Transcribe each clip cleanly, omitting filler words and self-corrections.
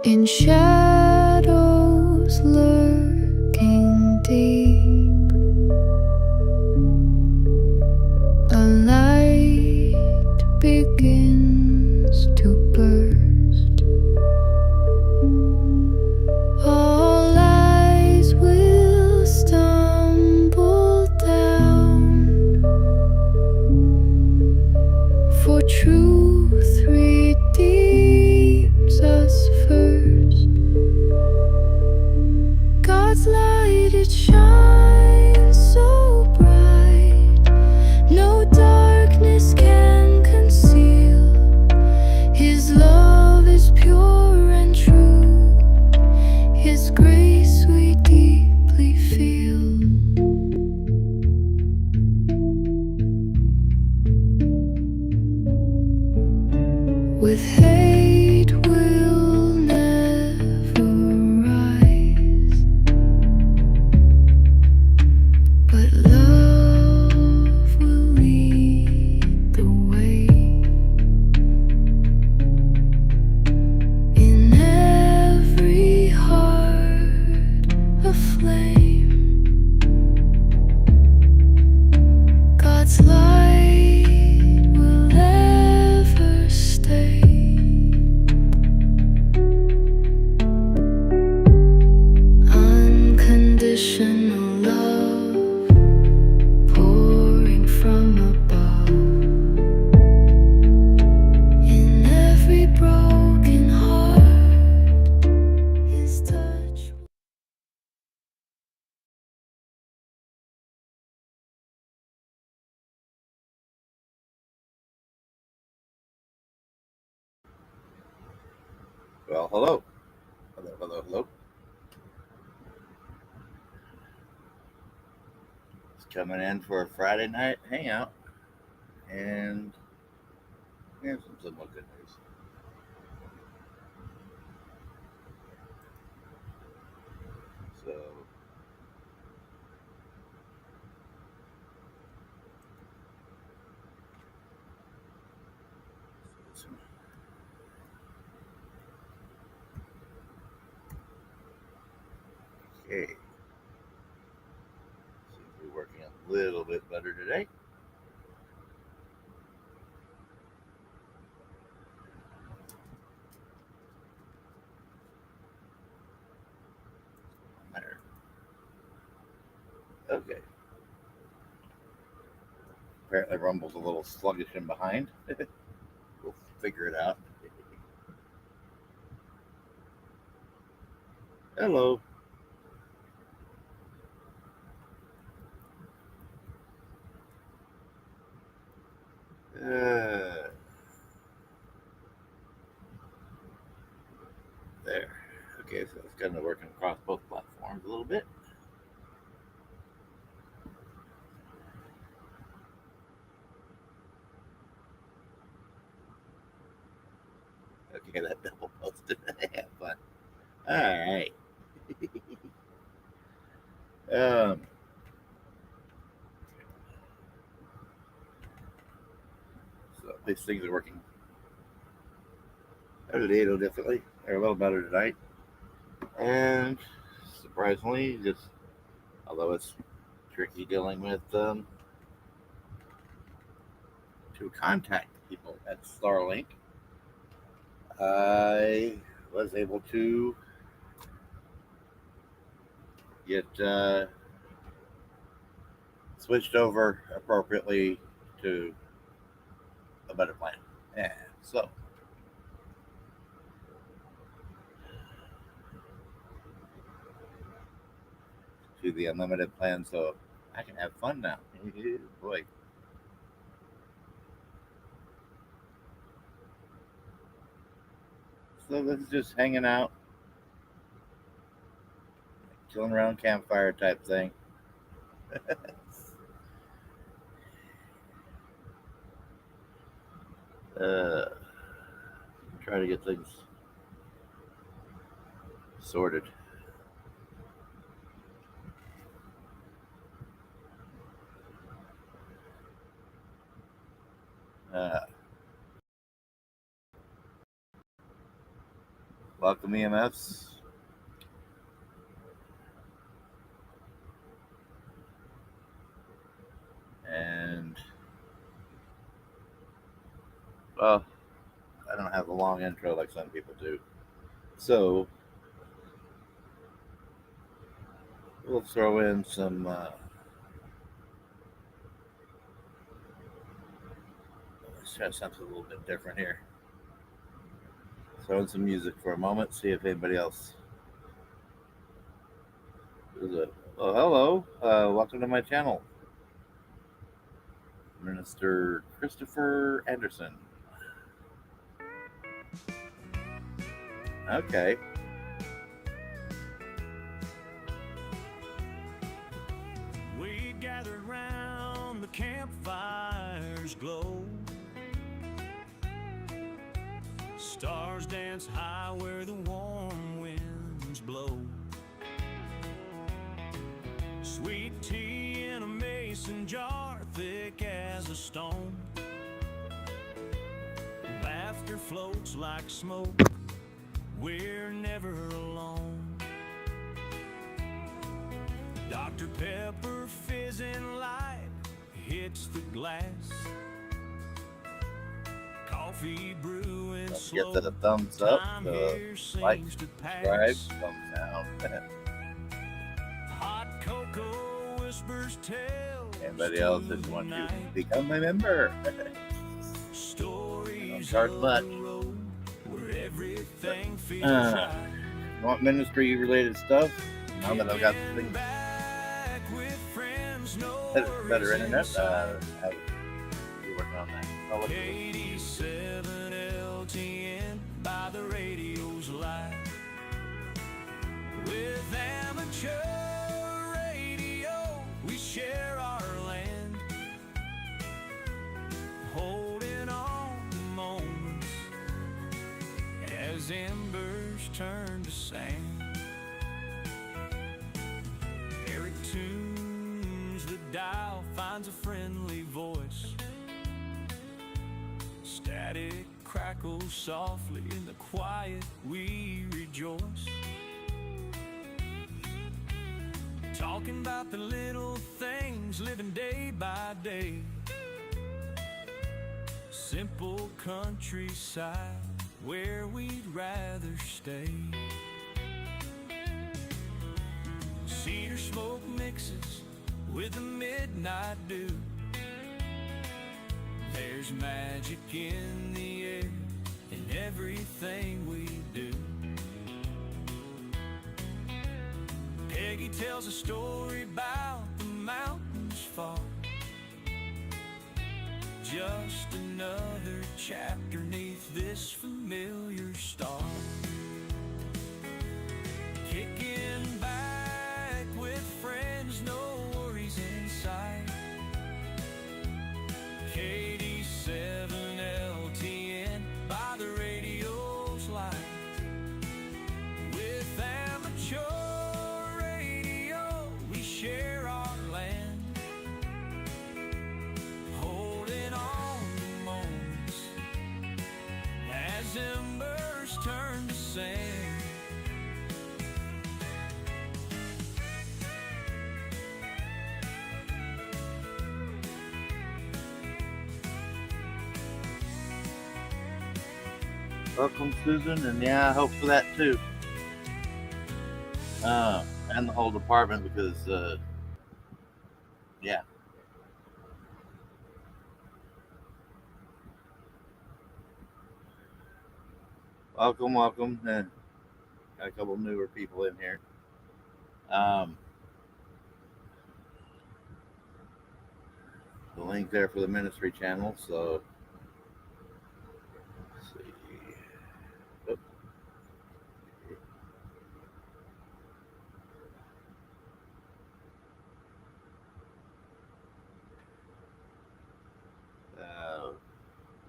In shadows lurking deep, a light begins to burst. All eyes will stumble down, for truth redeems us first. God's light, it shines so bright, no darkness can conceal. His love is pure and true, His grace we deeply feel. With hate will never rise, but love will lead the way. In every heart a flame, God's light will ever stay. Unconditional love pouring from above. In every broken heart, His touch. Well, hello. Hello. It's coming in for a Friday night hangout, and here's some somewhat good news. So, okay, seems to be working a little bit better today. There. Okay. Apparently, Rumble's a little sluggish in behind. We'll figure it out. Hello. Uh, there. Okay, so it's kind of working across both platforms a little bit. Okay, that double posted. Have fun. All right. Um, so these things are working a little differently. They're a little better tonight. And surprisingly, just although it's tricky dealing with to contact people at Starlink, I was able to get switched over appropriately to a better plan. And so to the unlimited plan, so I can have fun now. Boy. So this is just hanging out, chilling around campfire type thing. Try to get things sorted. Uh, Welcome EMFs. And, well, I don't have a long intro like some people do. So, we'll throw in some, let's try something a little bit different here. Throw in some music for a moment, see if anybody else is it. Oh, hello. Welcome to my channel, Minister Christopher Anderson. Okay. We gathered round the campfire's glow. Stars dance high where the warm winds blow. Sweet tea in a mason jar, thick as a stone. Laughter floats like smoke, we're never alone. Dr. Pepper fizzing light hits the glass. Coffee brewing Don't slow. forget that a thumbs up, Time like, here seems to subscribe, pass. thumbs down. Hot cocoa whispers tales. Anybody else to that wants the to night. become a member? Stories charge of much. the road where everything feels Uh, right. You want ministry related stuff? Now that I've got Kicking things back with friends, no better worries internet, inside. I'll be working on that. I'll look at it. 87 LTN by the radio's light. With amateur radio, we share our land, holding on to moments as embers turn to sand. Eric tunes the dial, finds a friendly voice. Static crackles softly in the quiet, we rejoice. Talking about the little things, living day by day. Simple countryside where we'd rather stay. Cedar smoke mixes with the midnight dew. There's magic in the air, in everything we do. Peggy tells a story about the mountains far. Just another chapter neath this familiar star. Kicking back with friends, no worries in sight. 87 LTN by the radio's light. With amateur radio, we share our land, holding on to moments as embers turn to sand. Welcome, Susan, and yeah, I hope for that too. And the whole department because, yeah. Welcome. Got a couple newer people in here. The link there for the ministry channel, so let's see. Oop.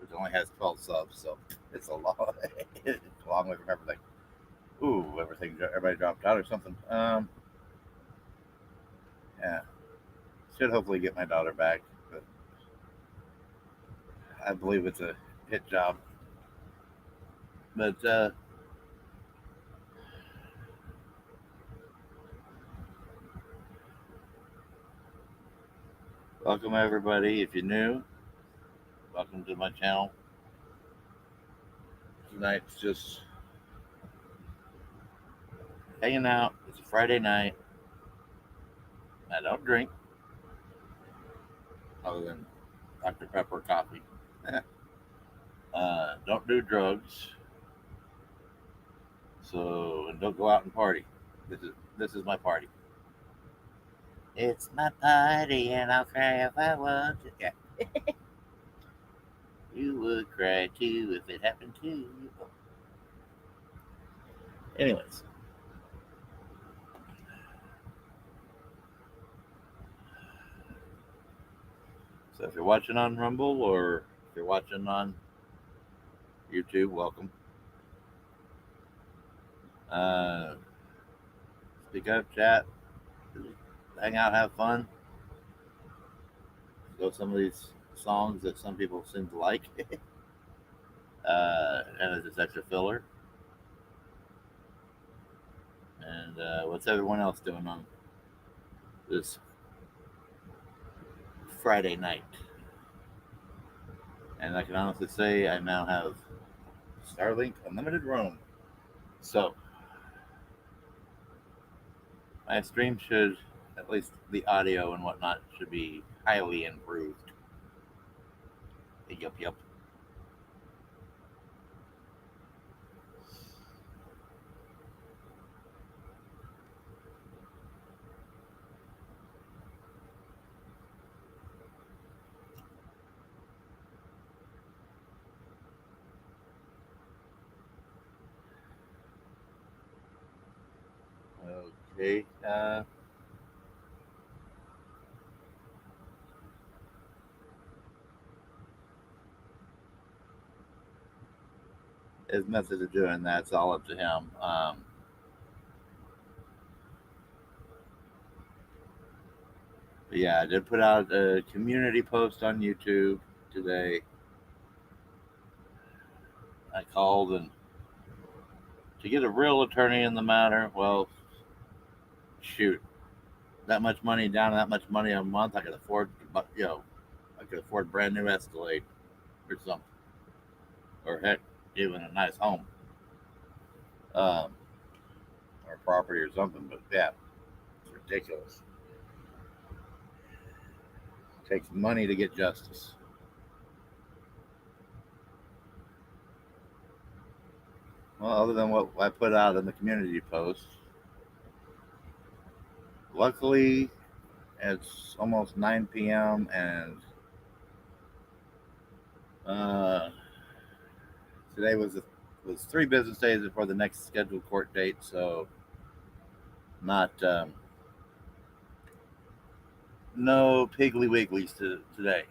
It only has 12 subs, so it's a long, it's long way from everything. Ooh, everybody dropped out or something. Yeah, should hopefully get my daughter back, but I believe it's a hit job. But welcome everybody. If you're new, welcome to my channel. Tonight's just hanging out. It's a Friday night. I don't drink other than Dr. Pepper coffee. Don't do drugs. So and don't go out and party. This is my party. It's my party and I'll cry if I want to. Yeah. You would cry too if it happened to you. Anyways. So if you're watching on Rumble or if you're watching on YouTube, welcome. Speak up, chat, hang out, have fun. Go some of these songs that some people seem to like. And it's just extra filler. And what's everyone else doing on this Friday night? And I can honestly say I now have Starlink Unlimited Roam. So my stream should, at least the audio and whatnot, should be highly improved. Yup. Okay. His method of doing that's all up to him. But yeah, I did put out a community post on YouTube today. I called and to get a real attorney in the matter. Well, shoot, that much money down, that much money a month, I could afford. But I could afford a brand new Escalade or something, or heck, even a nice home, or property or something. But yeah, it's ridiculous. It takes money to get justice. Well, other than what I put out in the community post, luckily it's almost 9 p.m. and today was 3 business days before the next scheduled court date, so not no Piggly Wigglies today.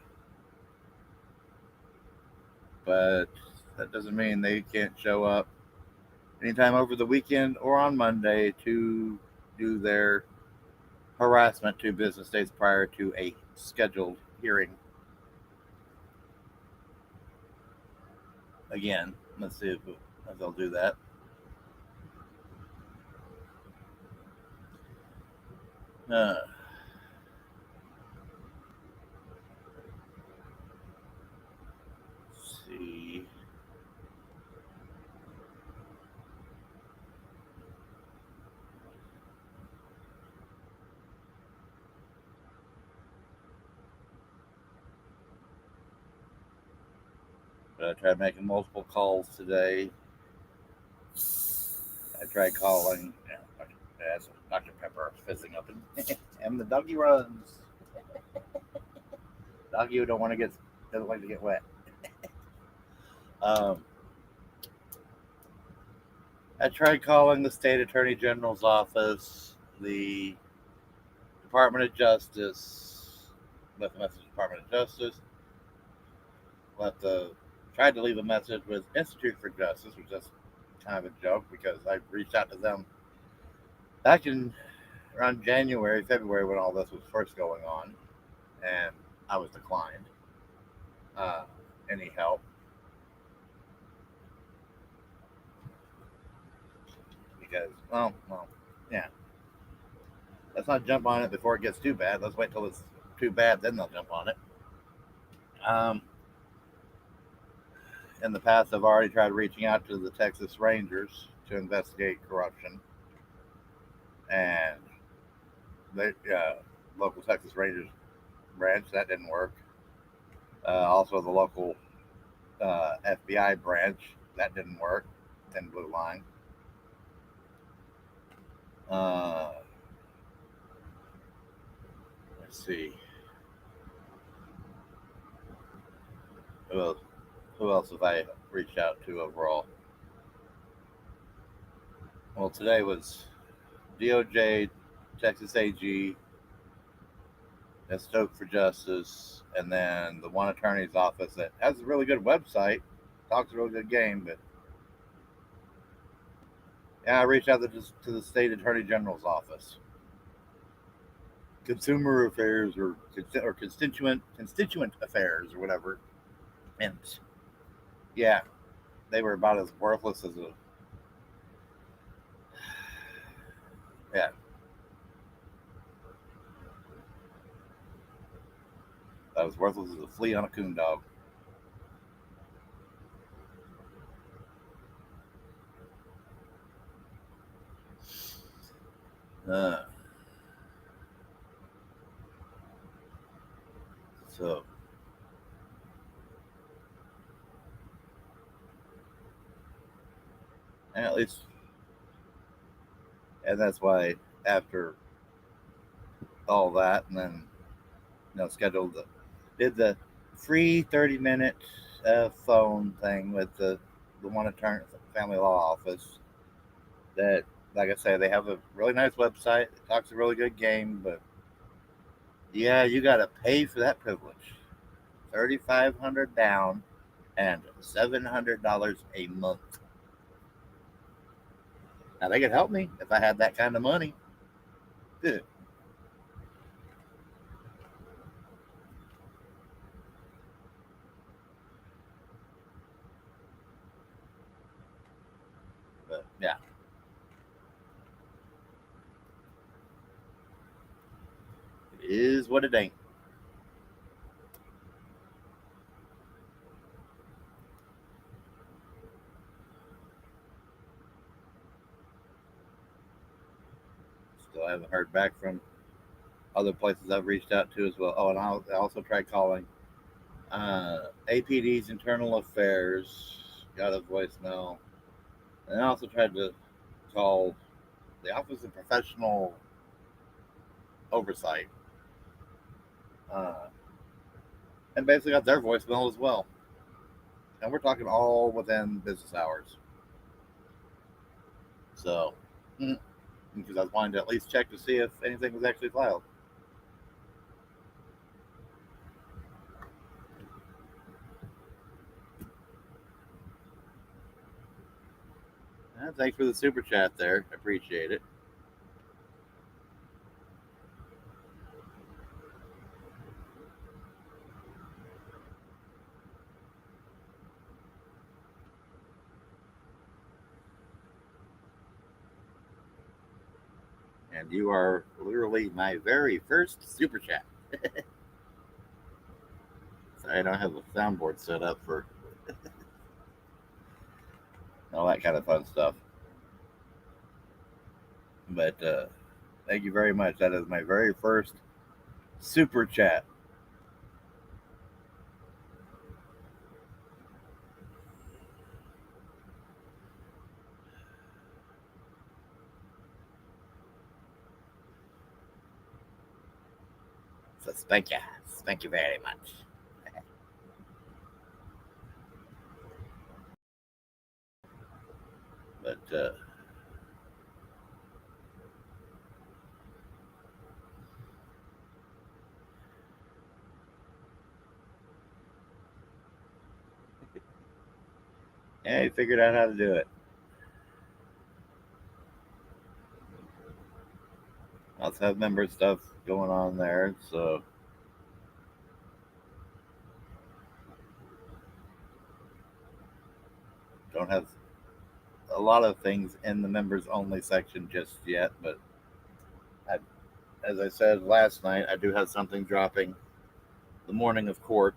But that doesn't mean they can't show up anytime over the weekend or on Monday to do their harassment 2 business days prior to a scheduled hearing. Again, let's see if they'll do that. Let's see. But I tried making multiple calls today. I tried calling. As Dr. Pepper fizzing up and the doggy runs. Doggy who doesn't like to get wet. I tried calling the state attorney general's office, the Department of Justice, left a message to the Department of Justice, tried to leave a message with Institute for Justice, which is kind of a joke because I reached out to them back in around January, February when all this was first going on, and I was declined uh, any help because, yeah, let's not jump on it before it gets too bad. Let's wait till it's too bad, then they'll jump on it. Um, in the past, I've already tried reaching out to the Texas Rangers to investigate corruption, and the local Texas Rangers branch that didn't work. Also, the local FBI branch that didn't work. Thin blue line. Uh, let's see. Who else, who else have I reached out to overall? Well, today was DOJ, Texas AG, and Stoke for Justice, and then the one attorney's office that has a really good website, talks a really good game, but yeah, I reached out to the state attorney general's office, consumer affairs or constituent affairs or whatever, and yeah, they were about as worthless as a yeah, that was worthless as a flea on a coon dog. Uh, so at least, and that's why after all that, and then scheduled did the free 30-minute phone thing with the one attorney family law office. That, like I say, they have a really nice website. It talks a really good game, but yeah, you got to pay for that privilege. 3,500 down and $700 a month. Now they could help me if I had that kind of money. Good. But yeah, it is what it ain't. Still haven't heard back from other places I've reached out to as well. Oh, and I also tried calling APD's Internal Affairs. Got a voicemail. And I also tried to call the Office of Professional Oversight. Uh, and basically got their voicemail as well. And we're talking all within business hours. So, because I was wanting to at least check to see if anything was actually filed. Thanks for the super chat there. I appreciate it. And you are literally my very first super chat. Sorry, I don't have a soundboard set up for all that kind of fun stuff. But thank you very much. That is my very first super chat. So thank you. Thank you very much. But yeah, he figured out how to do it. both have member stuff going on there, so don't have a lot of things in the members only section just yet. But I, as I said last night, I do have something dropping the morning of court.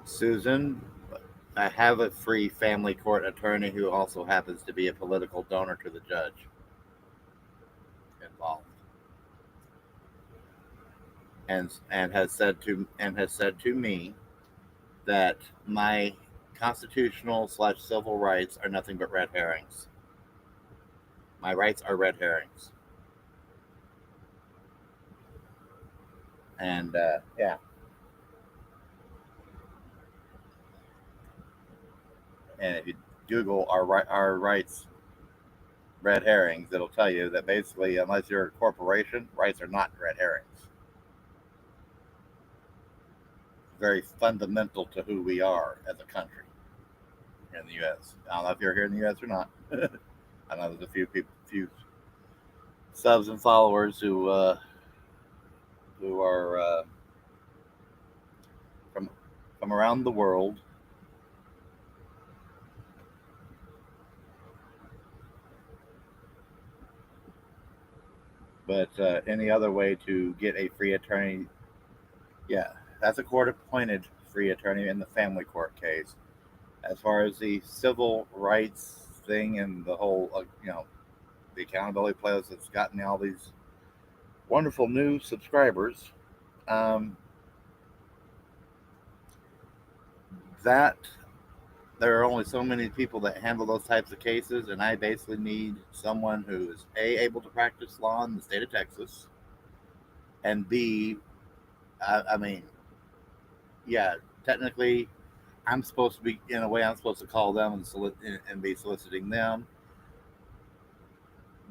Susan, I have a free family court attorney who also happens to be a political donor to the judge involved, and has said to me that my constitutional/civil rights are nothing but red herrings. My rights are red herrings, and yeah, and if you Google our rights red herrings, it'll tell you that basically, unless you're a corporation, rights are not red herrings. Very fundamental to who we are as a country here in the U.S. I don't know if you're here in the U.S. or not. I know there's a few subs and followers who are from around the world. But any other way to get a free attorney, yeah, that's a court-appointed free attorney in the family court case. As far as the civil rights thing and the whole, the accountability playlist that's gotten me all these wonderful new subscribers, that there are only so many people that handle those types of cases, and I basically need someone who is able to practice law in the state of Texas, and B, I mean, yeah, technically, I'm supposed to be in a way. I'm supposed to call them and be soliciting them,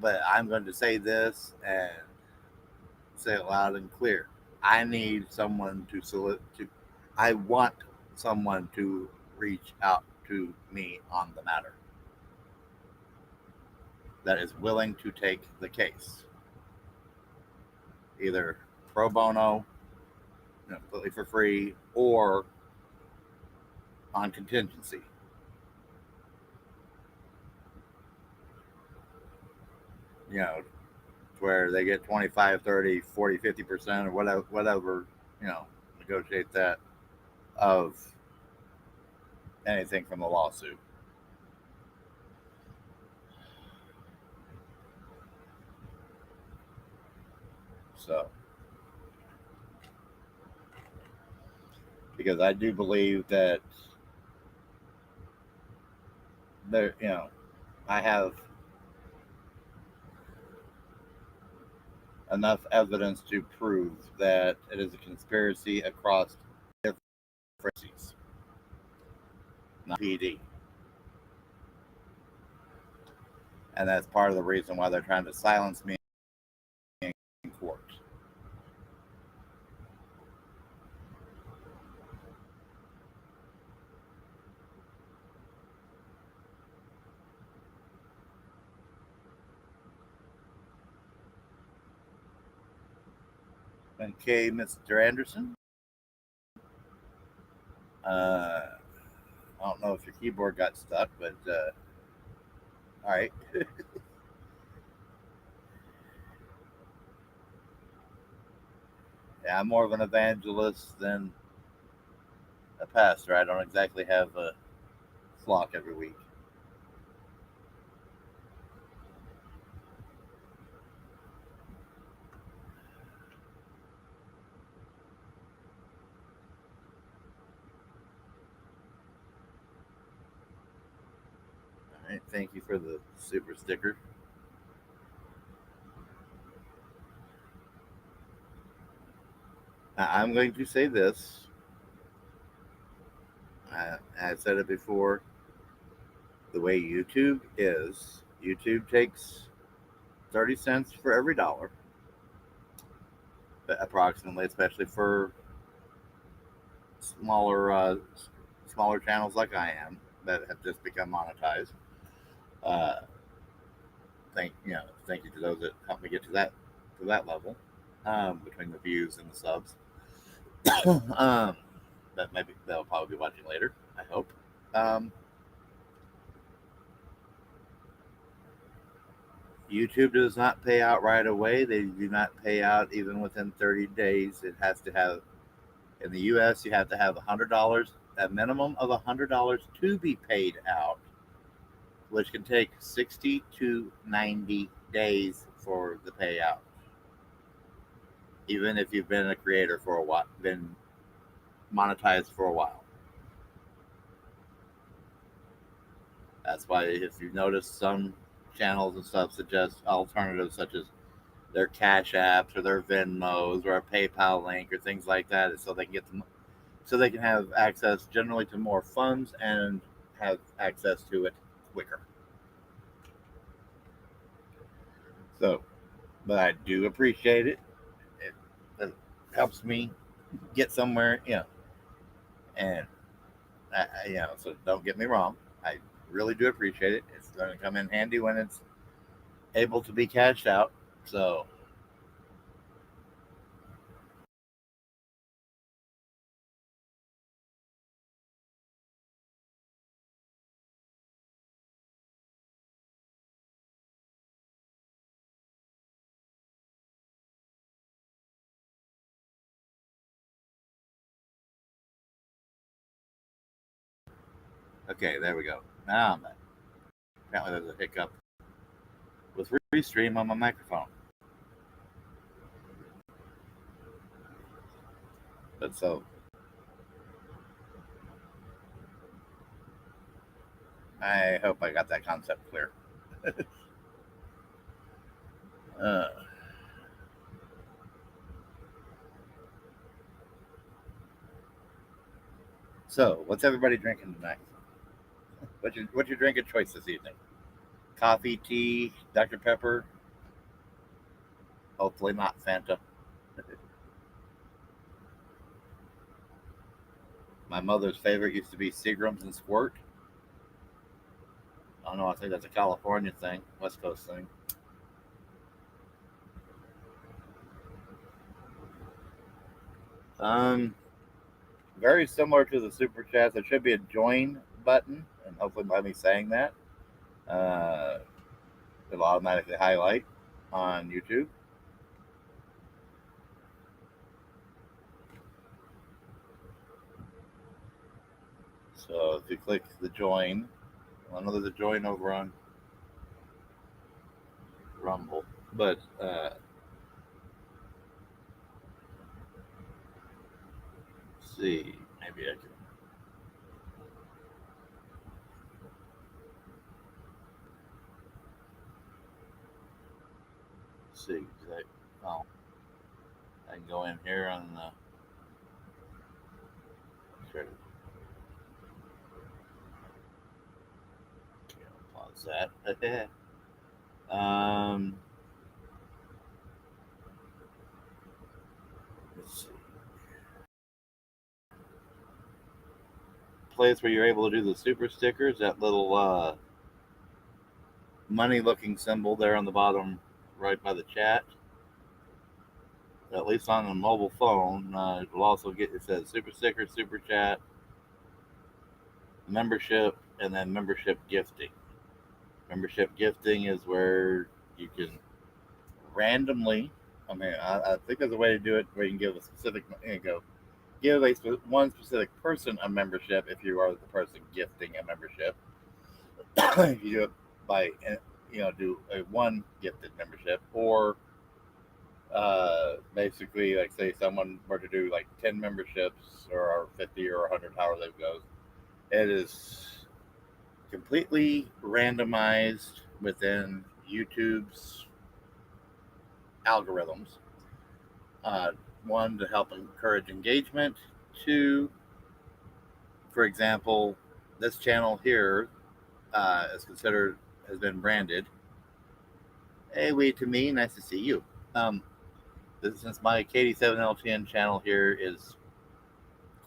but I'm going to say this and say it loud and clear. I need someone to solicit. I want someone to reach out to me on the matter that is willing to take the case, either pro bono, completely for free, or on contingency. You know, where they get 25, 30, 40, 50% or whatever, negotiate that of anything from the lawsuit. So, because I do believe that there, I have enough evidence to prove that it is a conspiracy across different frequencies, not PD. And that's part of the reason why they're trying to silence me in court. Okay, Mr. Anderson. I don't know if your keyboard got stuck, but all right. Yeah, I'm more of an evangelist than a pastor. I don't exactly have a flock every week. All right, thank you for the super sticker. I'm going to say this. I said it before. The way YouTube is, YouTube takes 30 cents for every dollar, approximately, especially for smaller channels like I am that have just become monetized. Uh, thank you to those that helped me get to that level, between the views and the subs. That maybe they'll probably be watching later. I hope. Um, YouTube does not pay out right away. They do not pay out even within 30 days. It has to have, in the U.S., you have to have $100, a minimum of $100 to be paid out, which can take 60 to 90 days for the payout. Even if you've been a creator for a while, been monetized for a while. That's why if you notice, some channels and stuff suggest alternatives such as their Cash Apps or their Venmos or a PayPal link or things like that, so they can get them, so they can have access generally to more funds and have access to it quicker. So, but I do appreciate it. It helps me get somewhere, and so don't get me wrong. I really do appreciate it. It's going to come in handy when it's able to be cashed out. So, okay, there we go. Now I'm back. Apparently, there's a hiccup with Restream on my microphone. But so, I hope I got that concept clear. uh, so, what's everybody drinking tonight? What's your drink of choice this evening? Coffee, tea, Dr. Pepper? Hopefully not Fanta. My mother's favorite used to be Seagram's and Squirt. I don't know. I think that's a California thing, West Coast thing. Um, Very similar to the super chat. There should be a join button, and hopefully by me saying that, uh, it'll automatically highlight on YouTube. So if you click the join, I know there's a join over on Rumble, but let's see, maybe I can. See, oh, I can go in here on the. Sure. Okay, I'll pause that. um, let's see. Place where you're able to do the super stickers, that little money looking symbol there on the bottom right by the chat. At least on a mobile phone, it will also get, it says super sticker, super chat, membership, and then membership gifting. Membership gifting is where you can randomly, I think there's a way to do it where you can give a specific, give one specific person a membership if you are the person gifting a membership. You do it by, do a one gifted membership, or basically, like, say someone were to do like 10 memberships or 50 or 100, however that goes. It is completely randomized within YouTube's algorithms. One, to help encourage engagement. Two, for example, this channel here is considered, has been branded. Hey, wait to me, nice to see you. Since my KD7LTN channel here is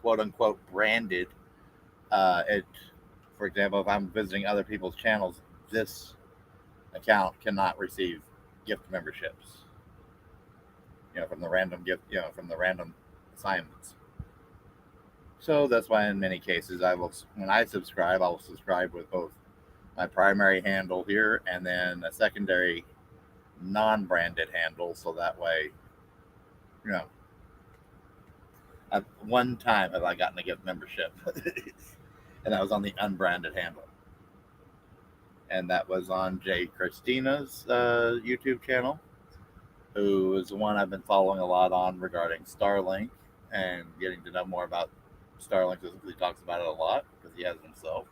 quote unquote branded, it, for example, if I'm visiting other people's channels this account cannot receive gift memberships, from the random gift, from the random assignments. So that's why in many cases when I subscribe, I will subscribe with both my primary handle here and then a secondary non-branded handle. So that way, you know, at one time have I gotten a gift membership, and that was on the unbranded handle, and that was on Jay Christina's YouTube channel, who is the one I've been following a lot on regarding Starlink and getting to know more about Starlink, because he talks about it a lot because he has it himself.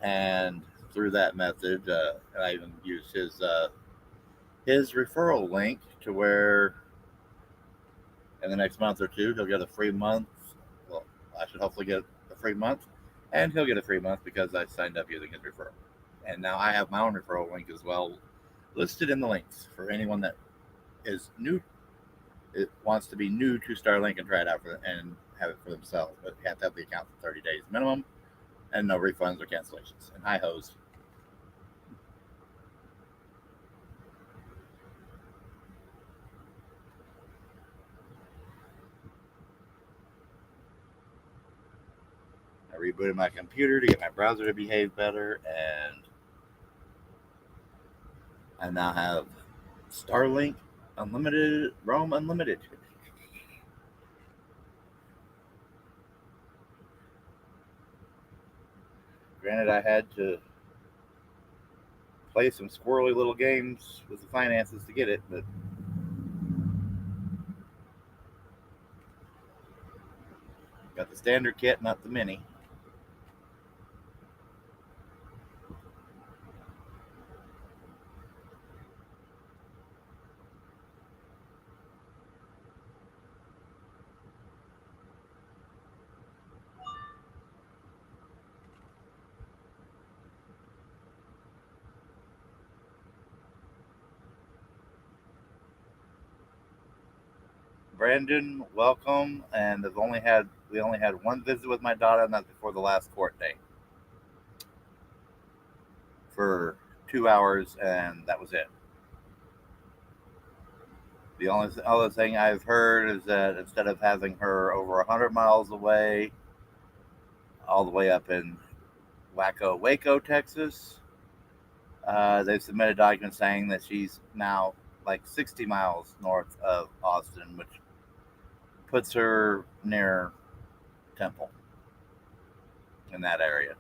And through that method, I even used his referral link to where in the next month or two he'll get a free month. Well, I should hopefully get a free month, and he'll get a free month because I signed up using his referral. And now I have my own referral link as well, listed in the links for anyone that is new. It wants to be new to Starlink and try it out and have it for themselves, but you have to have the account for 30 days minimum, and no refunds or cancellations. And hi hoes. I rebooted my computer to get my browser to behave better, and I now have Starlink Unlimited, Roam Unlimited. Granted, I had to play some squirrely little games with the finances to get it, but got the standard kit, not the mini. Brandon, welcome. And we only had one visit with my daughter, and that's before the last court date for 2 hours, and that was it. The only other thing I've heard is that instead of having her over 100 miles away, all the way up in Waco, Texas, they've submitted documents saying that she's now like 60 miles north of Austin, which puts her near Temple in that area.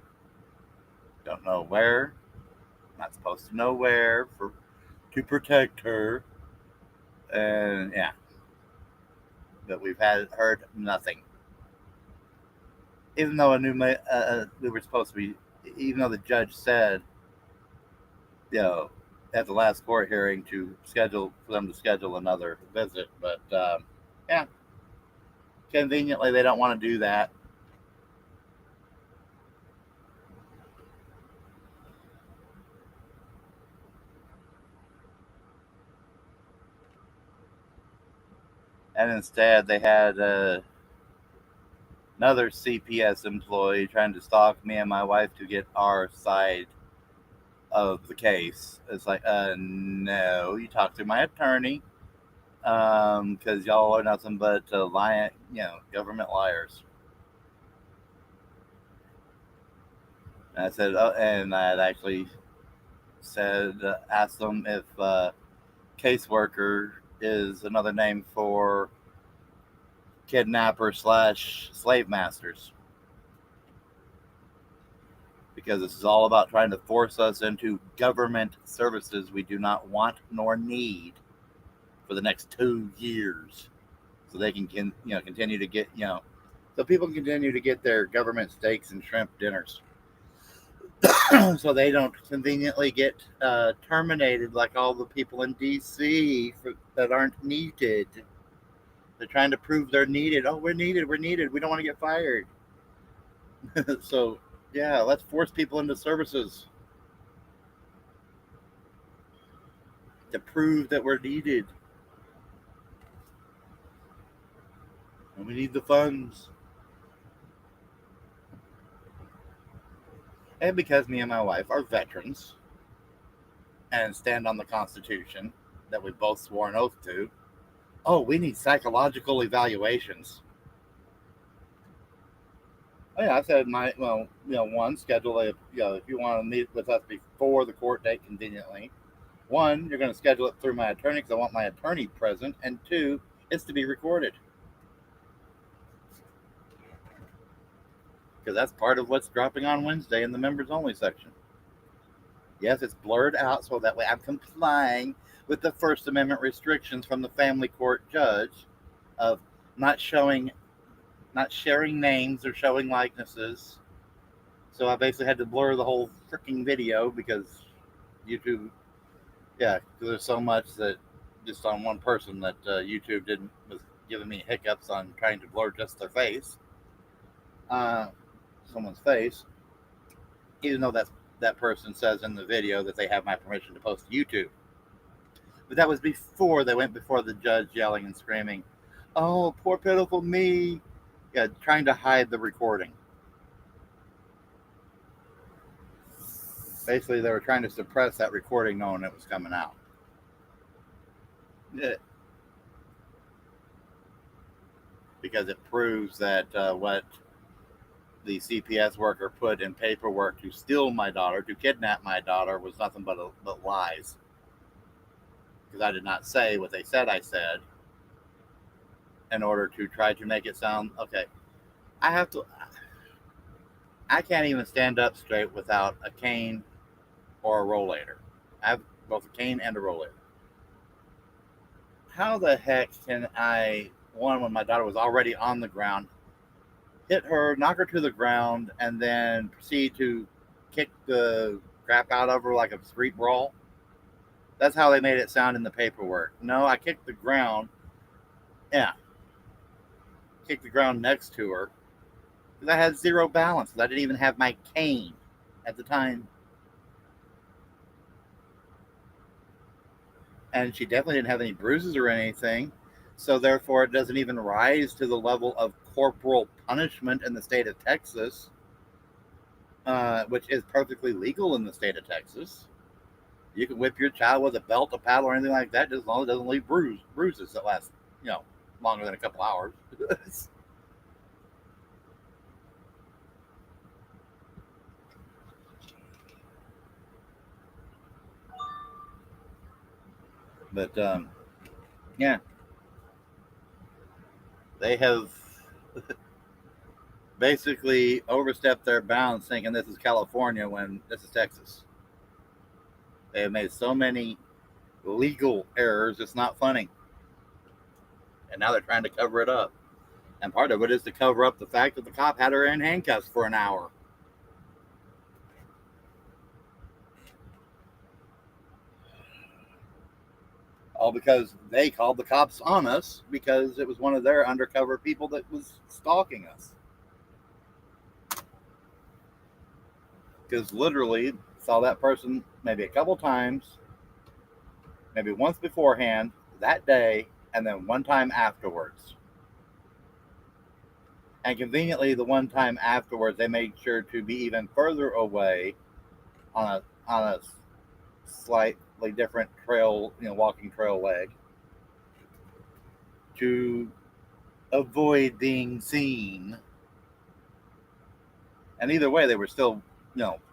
Don't know where. Not supposed to know where to protect her. And yeah, but we've heard nothing. Even though we were supposed to be, even though the judge said, at the last court hearing for them to schedule another visit, but yeah, conveniently they don't want to do that. And instead they had another CPS employee trying to stalk me and my wife to get our side of the case. It's like, no, you talk to my attorney, because y'all are nothing but lying, government liars. And I said, and I had actually asked them if caseworker is another name for kidnapper / slave masters, because this is all about trying to force us into government services we do not want nor need for the next 2 years, so they can continue to get so people can continue to get their government steaks and shrimp dinners, so they don't conveniently get terminated like all the people in DC that aren't needed. They're trying to prove they're needed. Oh, we're needed. We don't want to get fired. So yeah, let's force people into services to prove that we're needed. And we need the funds. And because me and my wife are veterans and stand on the Constitution that we both swore an oath to, oh, we need psychological evaluations. Oh, yeah, I said one, schedule if you want to meet with us before the court date conveniently. One, you're going to schedule it through my attorney because I want my attorney present. And two, it's to be recorded. Because that's part of what's dropping on Wednesday in the members only section. Yes, it's blurred out so that way I'm complying with the First Amendment restrictions from the family court judge of not sharing names or showing likenesses. So I basically had to blur the whole freaking video because YouTube, because there's so much that just on one person that YouTube was giving me hiccups on trying to blur just their face, someone's face, even though that person says in the video that they have my permission to post to YouTube. But that was before they went before the judge yelling and screaming, "Oh, poor pitiful me," trying to hide the recording. Basically, they were trying to suppress that recording knowing it was coming out. Yeah. Because it proves that what the CPS worker put in paperwork to steal my daughter, to kidnap my daughter, was nothing but lies. Because I did not say what they said I said in order to try to make it sound okay. I can't even stand up straight without a cane or a rollator. I have both a cane and a rollator. How the heck can I, when my daughter was already on the ground, hit her, knock her to the ground, and then proceed to kick the crap out of her like a street brawl? That's how they made it sound in the paperwork. No, I kicked the ground. Yeah. Kicked the ground next to her. Because I had zero balance. I didn't even have my cane at the time. And she definitely didn't have any bruises or anything. So therefore, it doesn't even rise to the level of corporal punishment in the state of Texas, which is perfectly legal in the state of Texas. You can whip your child with a belt, a paddle, or anything like that, just as long as it doesn't leave bruises that last, longer than a couple hours. But yeah, they have basically overstepped their bounds thinking this is California when this is Texas. They have made so many legal errors, it's not funny. And now they're trying to cover it up. And part of it is to cover up the fact that the cop had her in handcuffs for an hour. All because they called the cops on us because it was one of their undercover people that was stalking us. Because literally saw that person maybe a couple times, maybe once beforehand, that day, and then one time afterwards. And conveniently, the one time afterwards, they made sure to be even further away on a slightly different trail, walking trail leg, to avoid being seen. And either way, they were still,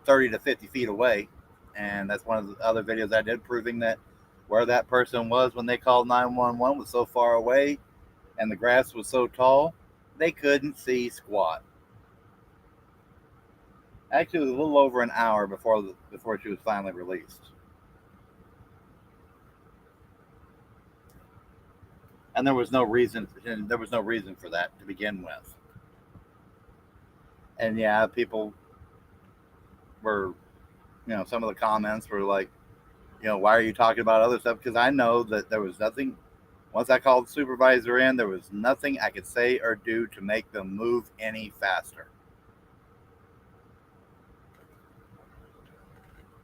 30 to 50 feet away. And that's one of the other videos I did proving that where that person was when they called 911 was so far away and the grass was so tall, they couldn't see squat. Actually, it was a little over an hour before she was finally released. And there was no reason for that to begin with. And yeah, people were, some of the comments were like, why are you talking about other stuff? Because I know that there was nothing. Once I called the supervisor in, there was nothing I could say or do to make them move any faster.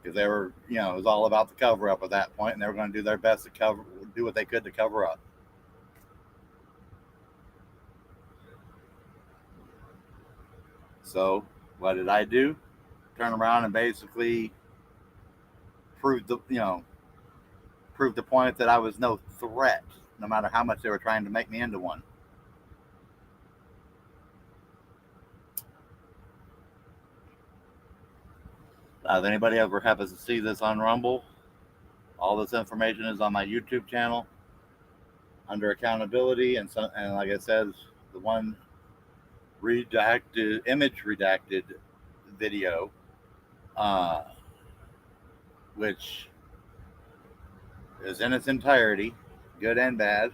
Because they were, it was all about the cover up at that point, and they were going to do their best to do what they could to cover up. So, what did I do? turn around and basically prove the point that I was no threat, no matter how much they were trying to make me into one. If anybody ever happens to see this on Rumble, all this information is on my YouTube channel under accountability, and like I said, the one image redacted video, which is in its entirety, good and bad,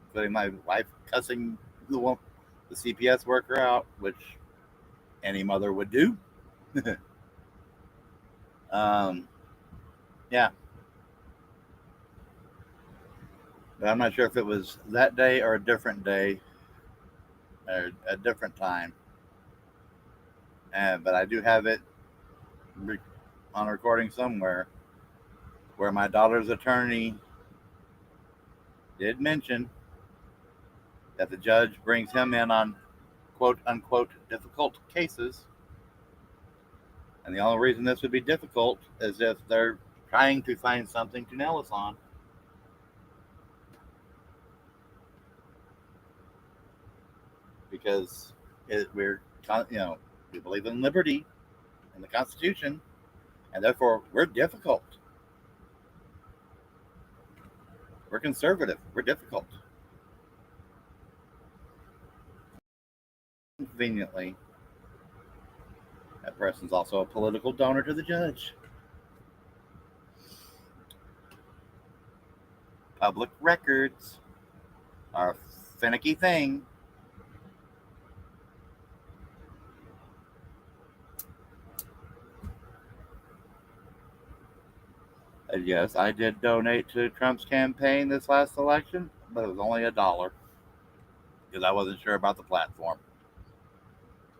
including my wife cussing the CPS worker out, which any mother would do. Yeah. But I'm not sure if it was that day or a different day or a different time. But I do have it on recording somewhere where my daughter's attorney did mention that the judge brings him in on quote unquote difficult cases. And the only reason this would be difficult is if they're trying to find something to nail us on. Because we believe in liberty and the Constitution, and therefore we're difficult. We're conservative. We're difficult. Conveniently, that person's also a political donor to the judge. Public records are a finicky thing. Yes, I did donate to Trump's campaign this last election, but it was only $1 because I wasn't sure about the platform.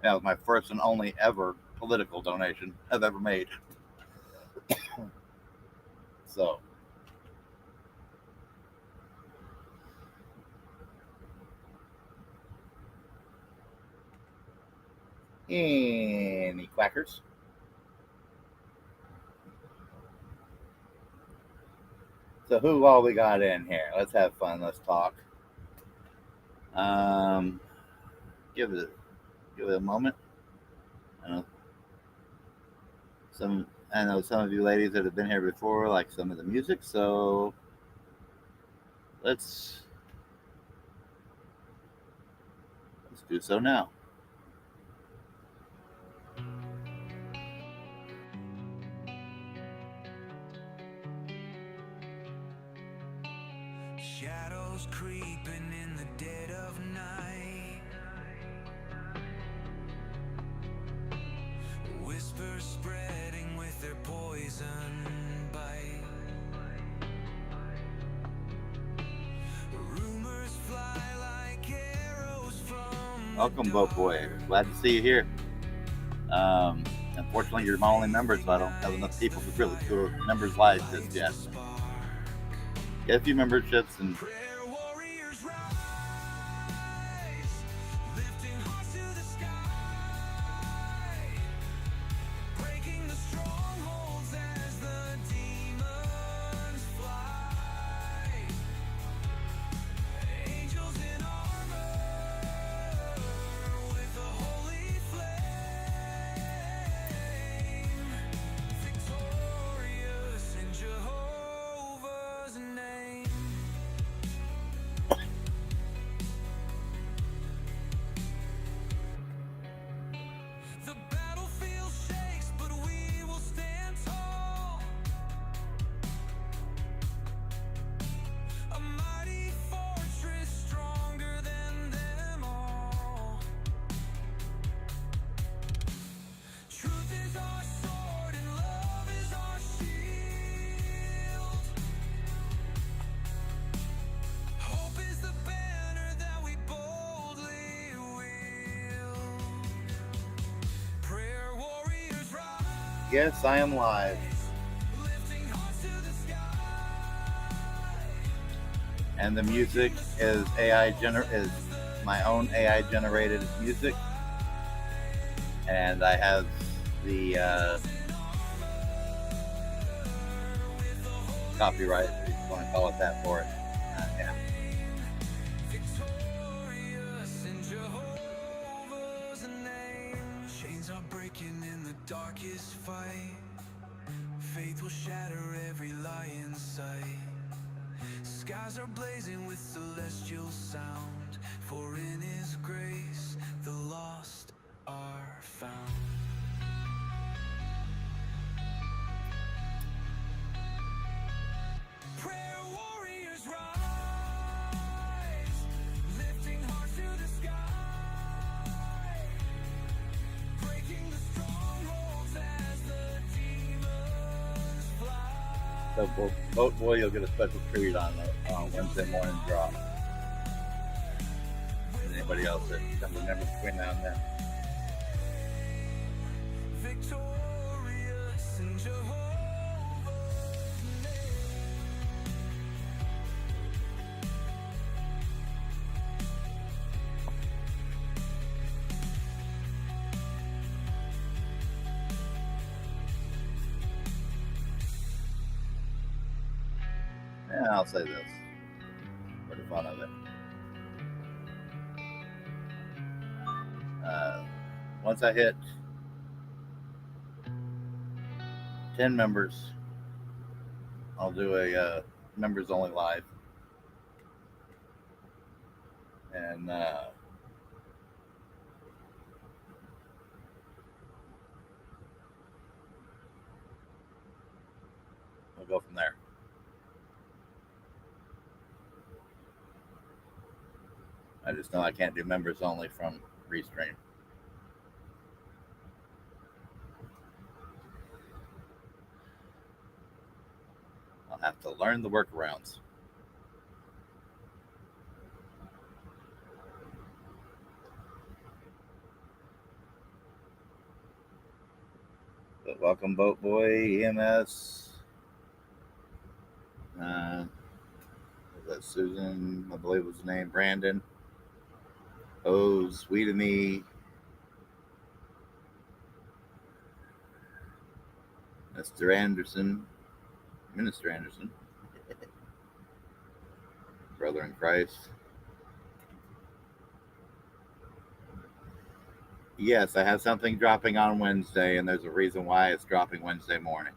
That was my first and only ever political donation I've ever made. So, any quackers? So who all we got in here? Let's have fun. Let's talk. Give it a moment. I know some of you ladies that have been here before like some of the music, so let's do so now. Shadows creeping in the dead of night, whispers spreading with their poison bite. Rumors fly like arrows from Welcome, Boat Boy. Glad to see you here. Unfortunately, you're my only member, so I don't have enough people to really do members live just yet. Get a few memberships and yes, I am live. And the music is is my own AI generated music. And I have the copyright, if you want to call it that, for it. Yeah. Victorious in Jehovah's name. Chains are breaking in the darkest fight. Faith will shatter every lie in sight. Skies are blazing with celestial sound. For in His grace the lost are found. Prayer warriors rise, lifting hearts to the sky, breaking the strongholds as the demons fly. So Boat Boy, you'll get a special treat on Wednesday morning drop. And anybody else that comes remember between now and then. Victorious in Jehovah's name. Yeah, I'll say this for the fun of it. Once I hit 10 members, I'll do a members only live. And we'll go from there. I just know I can't do members only from Restream. I'll have to learn the workarounds. But welcome, Boat Boy, EMS. That Susan, I believe was the name, Brandon. Oh, Sweet of Me. Mr. Anderson. Minister Anderson. Brother in Christ. Yes, I have something dropping on Wednesday, and there's a reason why it's dropping Wednesday morning.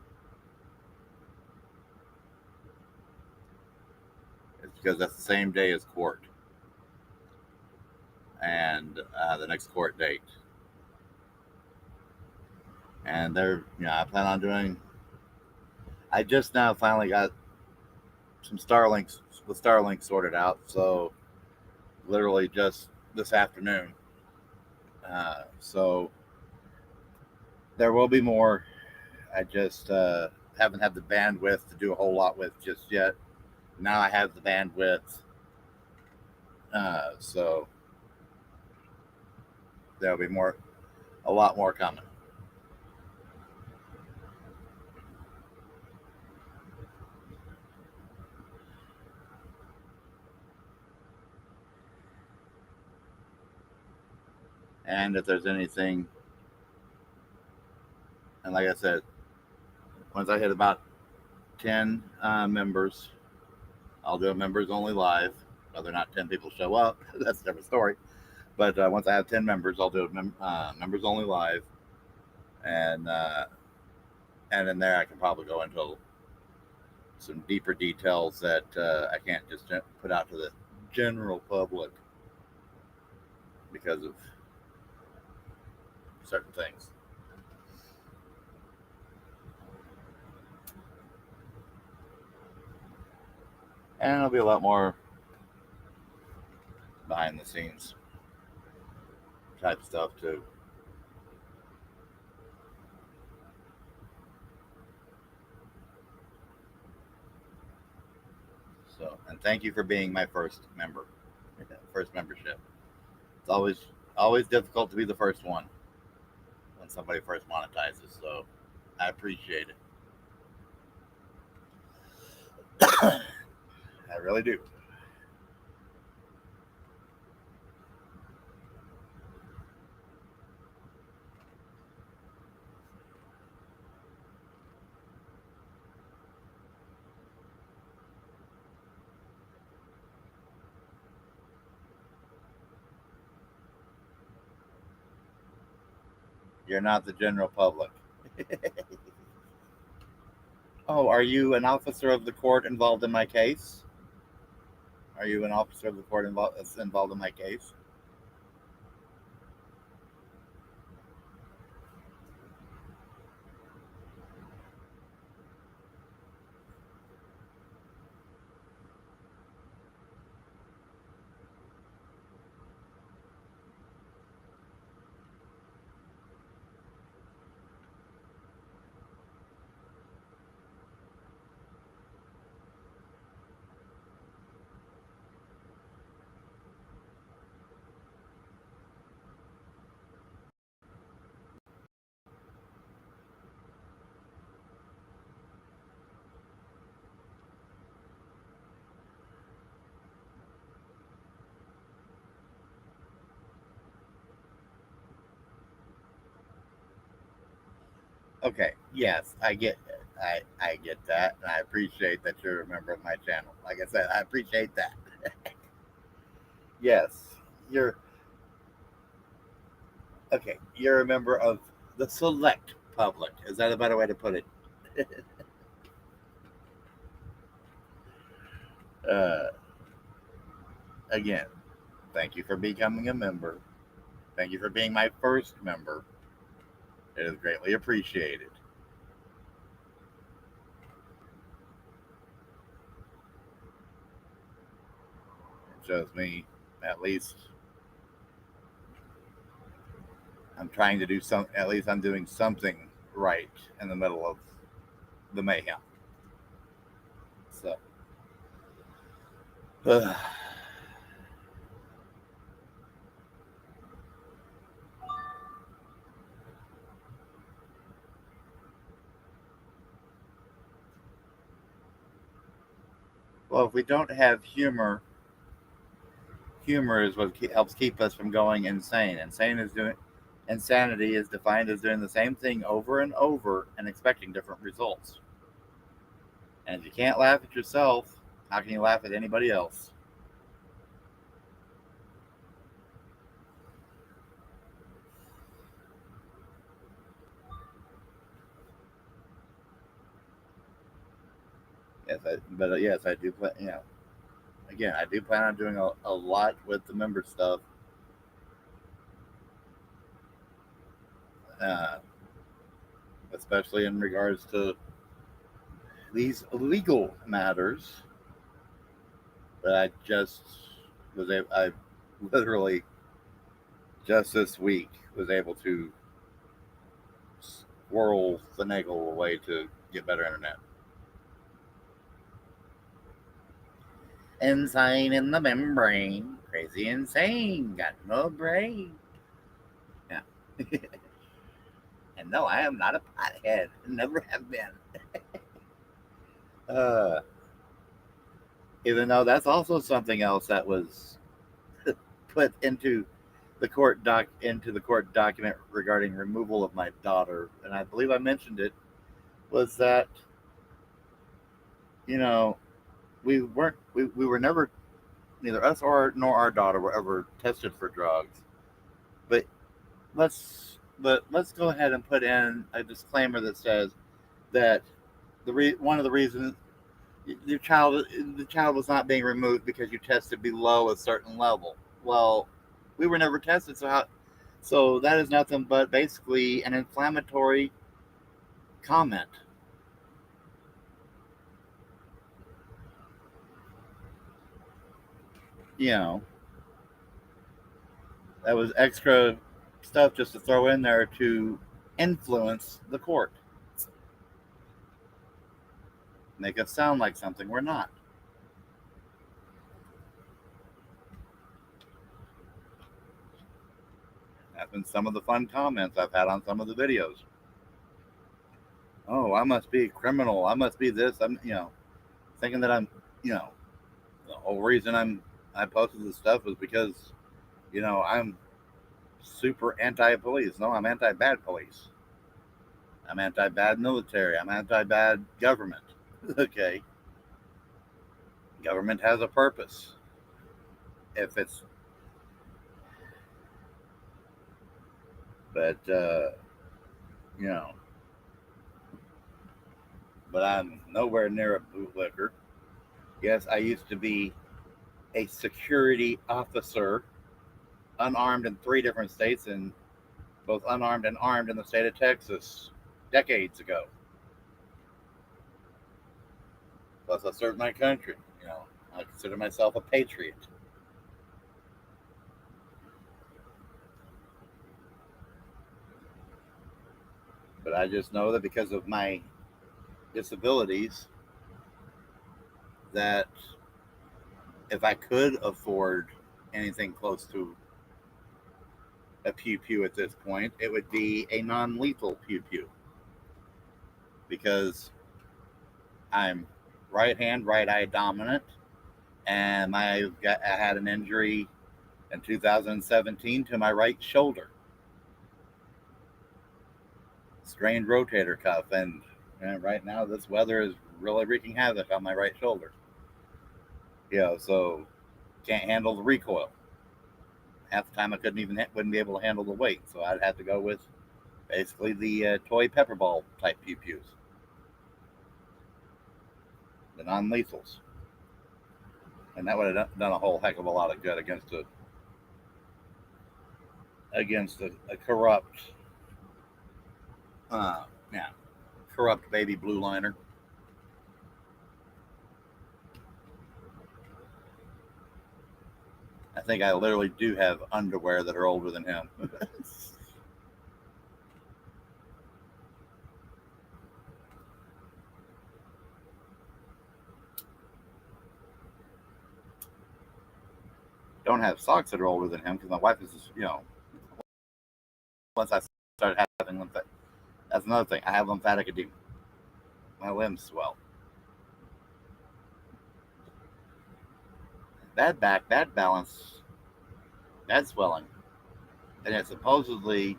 It's because that's the same day as court and the next court date. And I plan on doing. I just now finally got some Starlinks sorted out, so literally just this afternoon. So there will be more. I just haven't had the bandwidth to do a whole lot with just yet. Now I have the bandwidth, so there'll be a lot more coming. And if there's anything, and like I said, once I hit about 10 members, I'll do a members only live. Whether or not 10 people show up, that's a different story. But once I have 10 members, I'll do a members only live. And in there, I can probably go into some deeper details that I can't just put out to the general public because of certain things. And it'll be a lot more behind the scenes type stuff too. So, and thank you for being my first membership. It's always difficult to be the first one when somebody first monetizes. So, I appreciate it. I really do. You're not the general public. Oh, are you an officer of the court involved in my case? Are you an officer of the court involved in my case? Okay, yes, I get it. I get that, and I appreciate that you're a member of my channel. Like I said, I appreciate that. Yes, you're okay. You're a member of the select public. Is that a better way to put it? uh, Again, thank you for becoming a member. Thank you for being my first member. It is greatly appreciated. It shows me at least I'm trying to do some. At least I'm doing something right in the middle of the mayhem. So, well, if we don't have humor, humor is what helps keep us from going insane. Insanity is defined as doing the same thing over and over and expecting different results. And if you can't laugh at yourself, how can you laugh at anybody else? Yes, I do plan. Again, I do plan on doing a lot with the member stuff, uh, especially in regards to these legal matters. But I literally just this week was able to swirl finagle away to get better internet. Insane in the membrane, crazy insane, got no brain. Yeah. And no, I am not a pothead. Never have been. Uh, Even though that's also something else that was put into the court document regarding removal of my daughter, and I believe I mentioned it, was that you know we were never, neither us or nor our daughter were ever tested for drugs. But let's go ahead and put in a disclaimer that says that one of the reasons the child was not being removed because you tested below a certain level. Well, we were never tested, so that is nothing but basically an inflammatory comment. You know, that was extra stuff just to throw in there to influence the court, make us sound like something we're not. That's been some of the fun comments I've had on some of the videos. Oh, I must be a criminal. I must be this. I'm, thinking that I'm, you know, the whole reason I posted this stuff was because, I'm super anti-police. No, I'm anti-bad police. I'm anti-bad military. I'm anti-bad government. Okay, government has a purpose. If it's, but you know, but I'm nowhere near a bootlicker. Yes, I used to be a security officer, unarmed in 3 different states, and both unarmed and armed in the state of Texas decades ago. Plus, I served my country. You know, I consider myself a patriot. But I just know that because of my disabilities, that if I could afford anything close to a pew pew at this point, it would be a non-lethal pew pew because I'm right hand, right eye dominant, and I had an injury in 2017 to my right shoulder, strained rotator cuff, and right now this weather is really wreaking havoc on my right shoulder. So can't handle the recoil. Half the time I wouldn't be able to handle the weight, so I'd have to go with basically the toy pepper ball type pew pews, the non-lethals, and that would have done a whole heck of a lot of good against a corrupt, uh, yeah, corrupt baby blue liner. I think I literally do have underwear that are older than him. Don't have socks that are older than him because my wife is, once I started having lymphatic, that's another thing. I have lymphatic edema. My limbs swell. Bad back, bad balance, bad swelling, and it supposedly,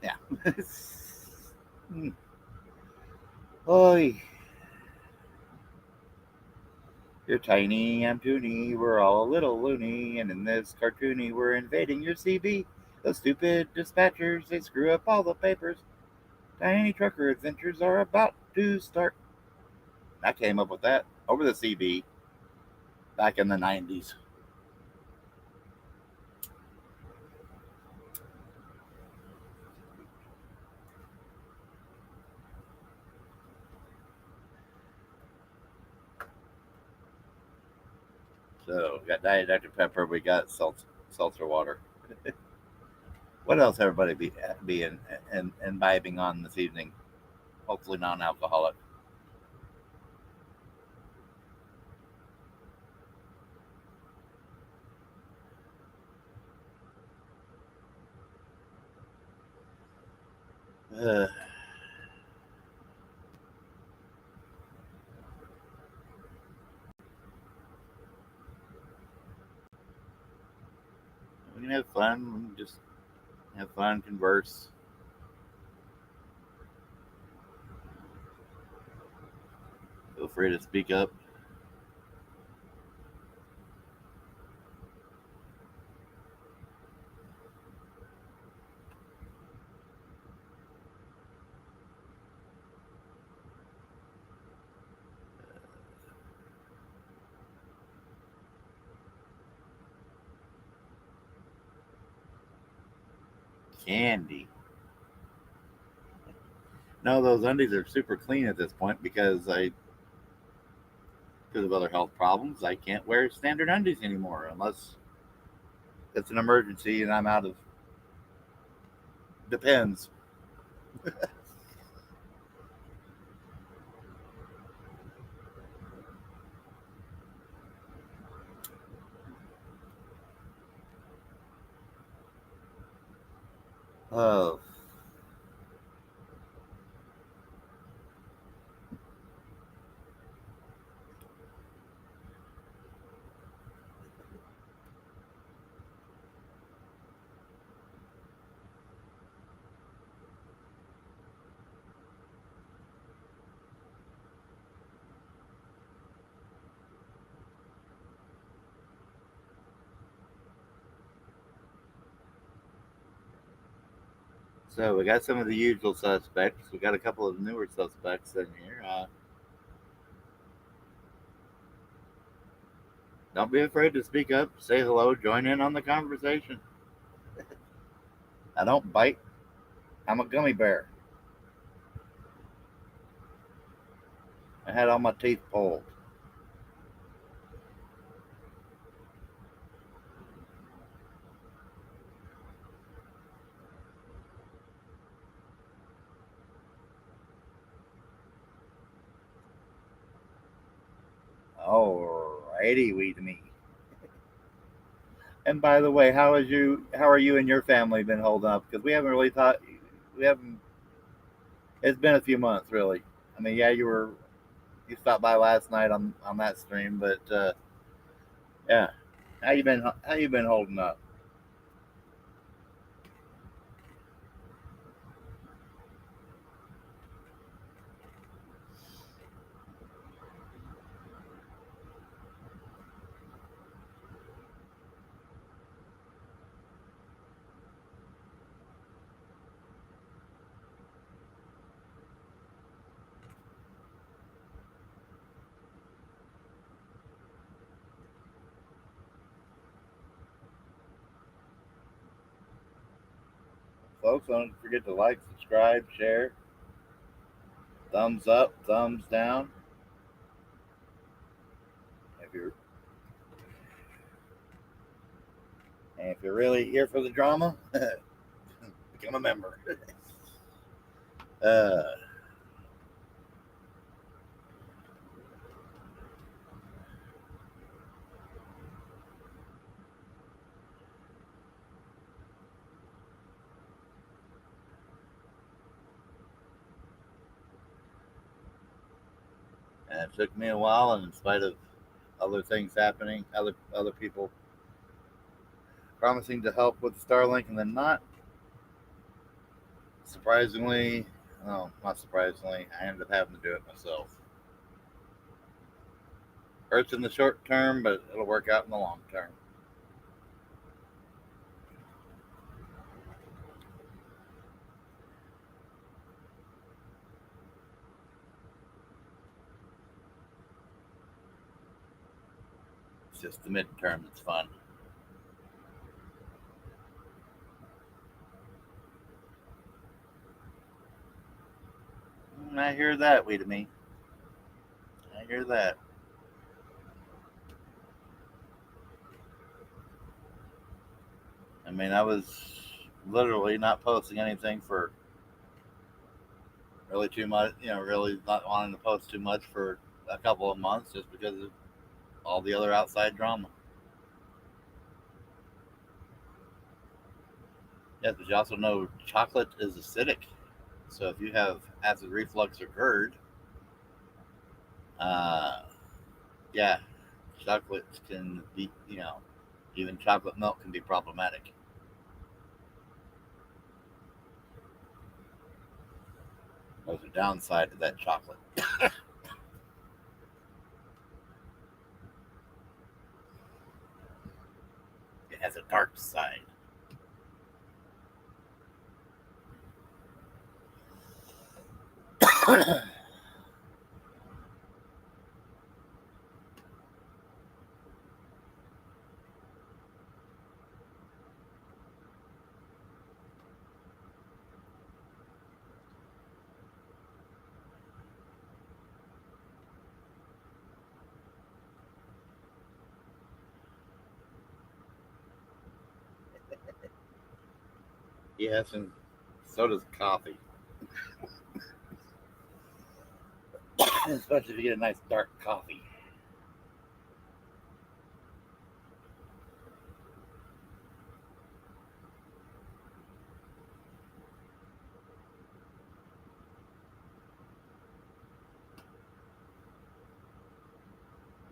yeah. Oi, you're tiny, I'm toony, we're all a little loony, and in this cartoony, we're invading your CB. Those stupid dispatchers, they screw up all the papers. Tiny trucker adventures are about to start. I came up with that over the CB back in the 90s. So we got Diet Dr. Pepper, we got seltzer water. What else everybody be imbibing on this evening? Hopefully non-alcoholic. Uh, we can have fun. We can just have fun, converse. Feel free to speak up. Candy. No, those undies are super clean at this point because of other health problems. I can't wear standard undies anymore unless it's an emergency and I'm out of. Depends. Oh, So we got some of the usual suspects. We got a couple of newer suspects in here. Don't be afraid to speak up, say hello, join in on the conversation. I don't bite. I'm a gummy bear. I had all my teeth pulled. Alrighty, we to me. And by the way, How are you and your family been holding up? Because we haven't really thought. We haven't. It's been a few months, really. I mean, yeah, you stopped by last night on that stream, but yeah, How you been holding up? Folks, don't forget to like, subscribe, share, thumbs up, thumbs down. If you're and if you're really here for the drama, become a member. uh, and it took me a while, and in spite of other things happening, other people promising to help with Starlink and then not. Surprisingly, no, not surprisingly, I ended up having to do it myself. Hurts in the short term, but it'll work out in the long term. It's just the midterm that's fun. I hear that, we to me. I hear that. I mean, I was literally not posting anything for really too much, really not wanting to post too much for a couple of months just because of all the other outside drama. Yeah, but you also know chocolate is acidic. So if you have acid reflux or GERD, uh, yeah, chocolate can be, even chocolate milk can be problematic. There's a downside to that chocolate. It has a dark side. Yes, and so does coffee, especially if you get a nice dark coffee.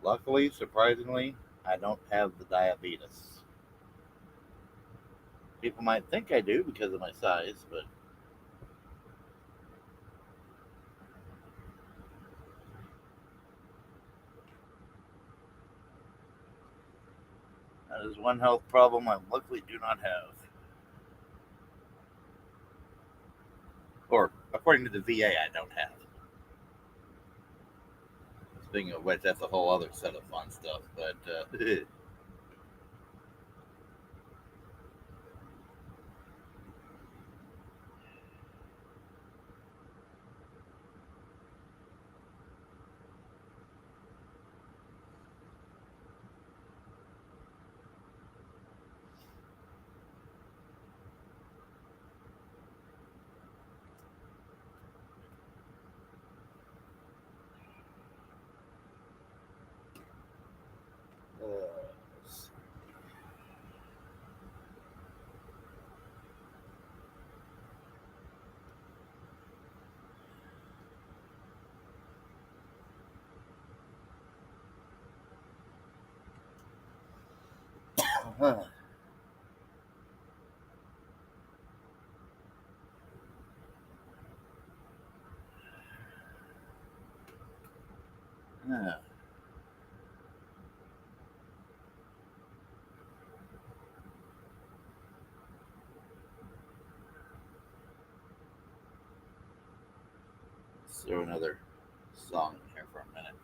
Luckily, surprisingly, I don't have the diabetes. People might think I do because of my size, but that is one health problem I luckily do not have. according to the VA, I don't have. Speaking of which, that's a whole other set of fun stuff. But uh, let's throw another song in here for a minute.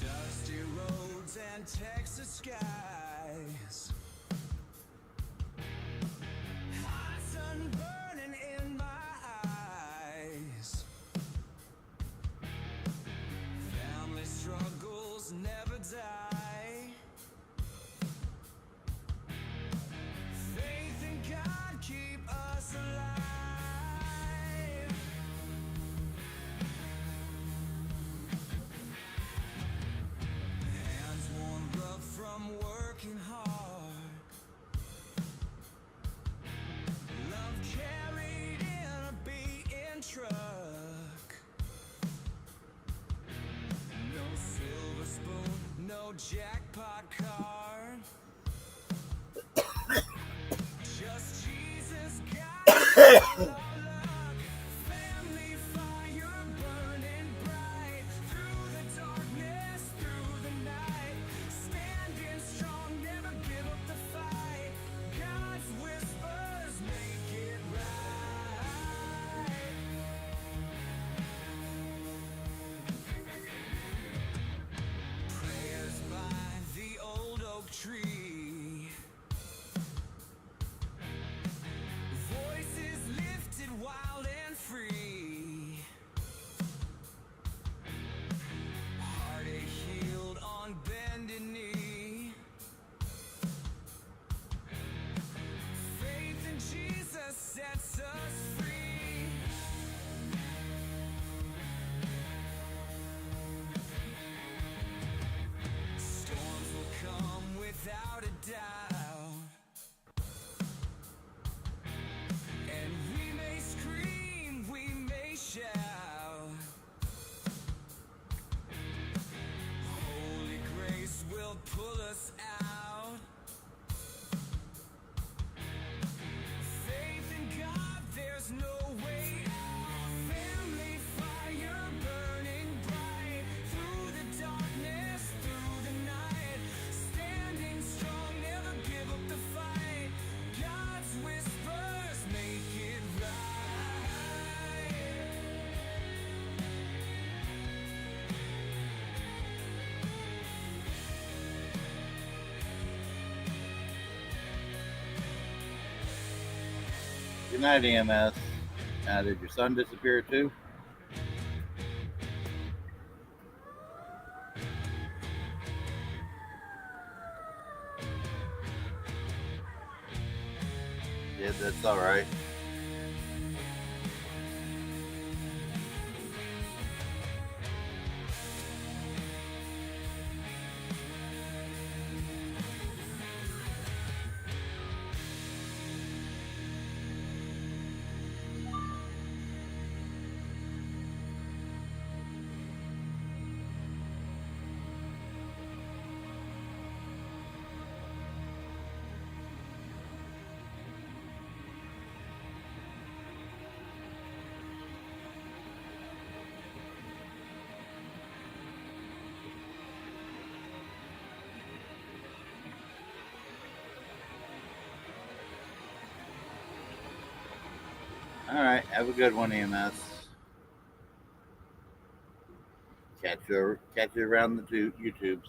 Dusty roads and Texas skies. Hot sun burning in my eyes. Family struggles never die. Faith in God keep us alive. Hands worn rough from working hard. Love carried in a beaten truck. No silver spoon, no jackpot card. Just Jesus guiding our luck. Family fire burning bright. Through the darkness, through the night. Standing strong, never give up the fight. God's whispers make it right. Prayers by the old oak tree. Voices lifted wild and free. Heartache healed on bended knee. Faith in Jesus sets us free. Storms will come without a doubt. And we may scream, we may shout. Holy grace will pull us out. Faith in God, there's no way out. Family fire burning bright. Through the darkness, through the night. Standing strong, never give up the fight. God's whispers make it right. Good night, EMS. Did your son disappear too? Yeah, that's all right. All right. Have a good one, EMS. Catch you around the YouTubes.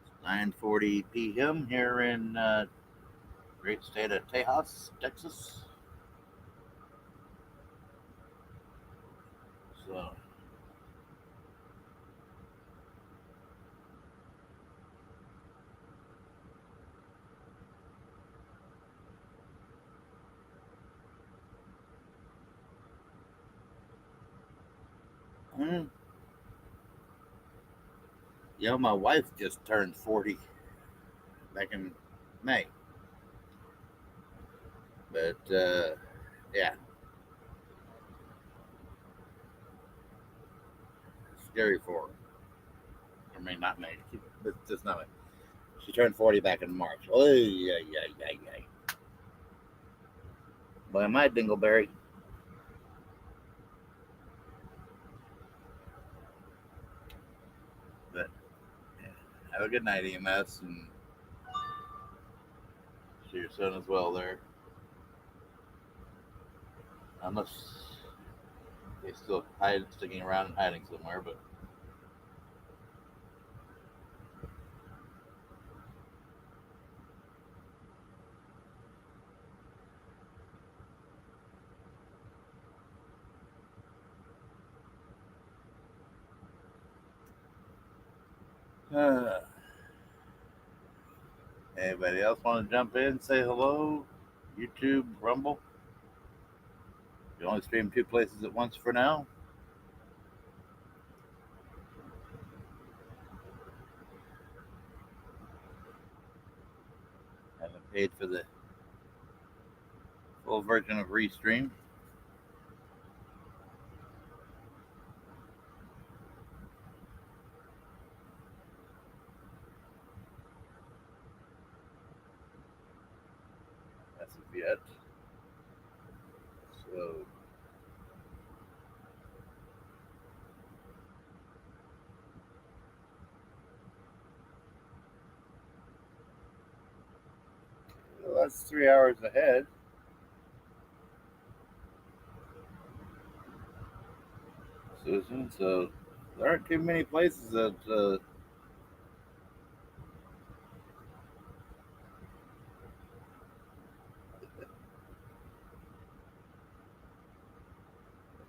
It's 9:40 p.m. here in great state of Tejas, Texas. So, mm, my wife just turned 40 back in May. But yeah, scary for her. I mean, not May. It's just not. She turned 40 back in March. Oh yeah, yeah, yeah, yeah. Boy, my dingleberry. But yeah, have a good night, EMS, and see your son as well there. Unless he's still sticking around and hiding somewhere. But anybody else want to jump in, say hello? YouTube, Rumble. You only stream two places at once for now. Haven't paid for the full version of Restream. As of yet. So well, that's 3 hours ahead. Susan. So there aren't too many places that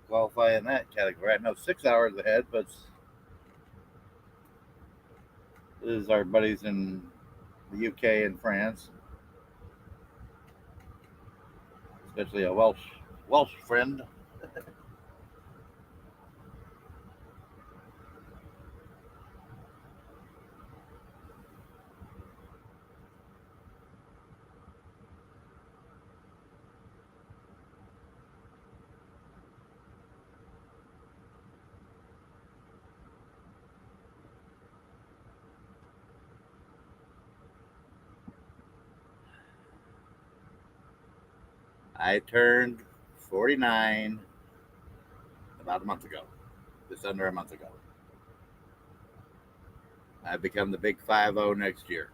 qualify in that category. I know 6 hours ahead, but this is our buddies in the UK and France, especially a Welsh friend. I turned 49 about a month ago, just under a month ago. I become the big 50 next year.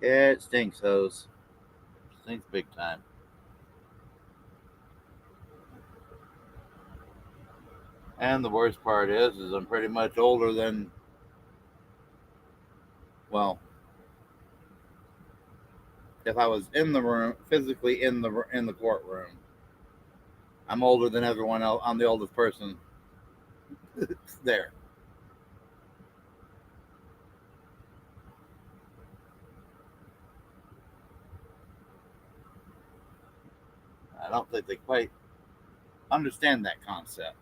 Yeah, it stinks, hose. Stinks big time. And the worst part is I'm pretty much older than, well, if I was in the room, physically in the courtroom, I'm older than everyone else. I'm the oldest person there. I don't think they quite understand that concept.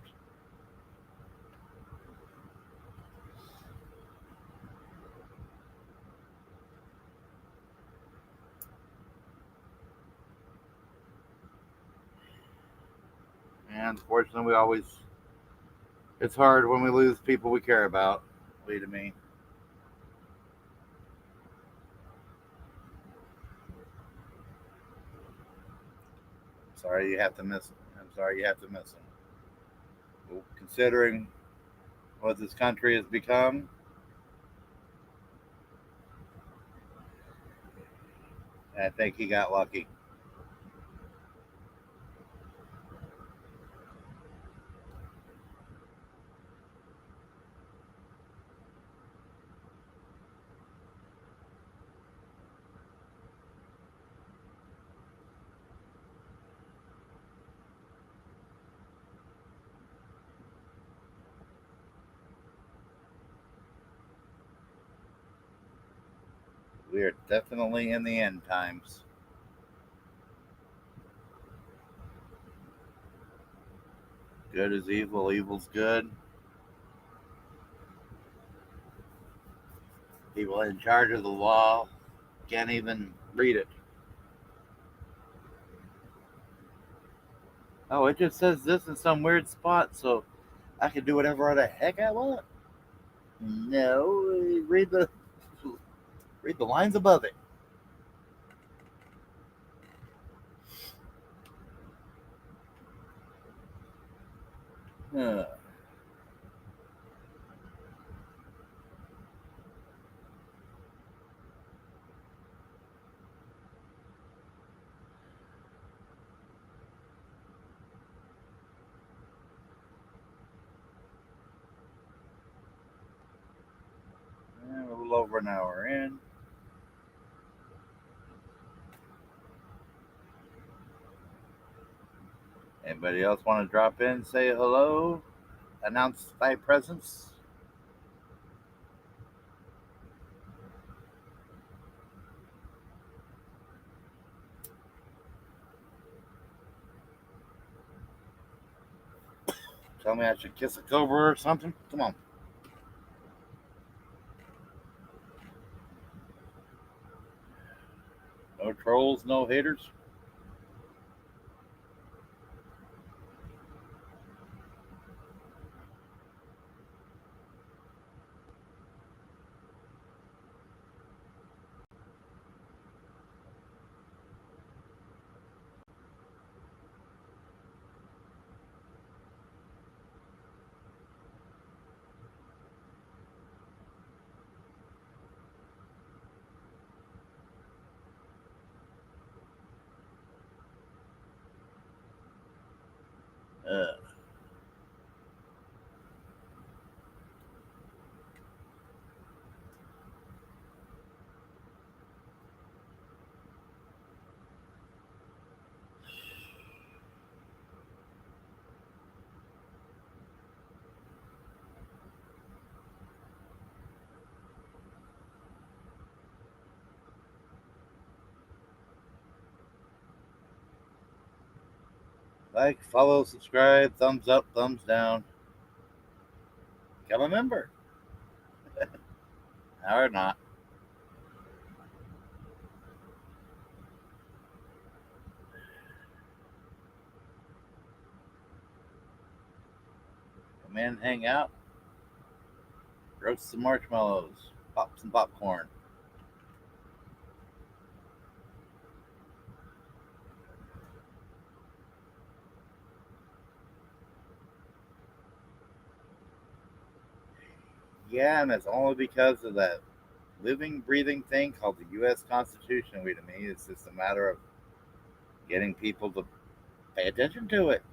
unfortunately, it's hard when we lose people we care about. Believe to me. Sorry you have to miss. I'm sorry you have to miss them. Well, considering what this country has become, I think he got lucky. We are definitely in the end times. Good is evil, evil's good. People in charge of the law can't even read it. Oh, it just says this in some weird spot, so I can do whatever the heck I want. No, read the lines above it. Uh, a little over an hour in. Anybody else want to drop in, say hello, announce thy presence? Tell me I should kiss a cobra or something? Come on. No trolls, no haters. Uh, like, follow, subscribe, thumbs up, thumbs down. Become a member. Or not. Come in, hang out, roast some marshmallows, pop some popcorn. Yeah, and it's only because of that living, breathing thing called the U.S. Constitution. To me, it's just a matter of getting people to pay attention to it.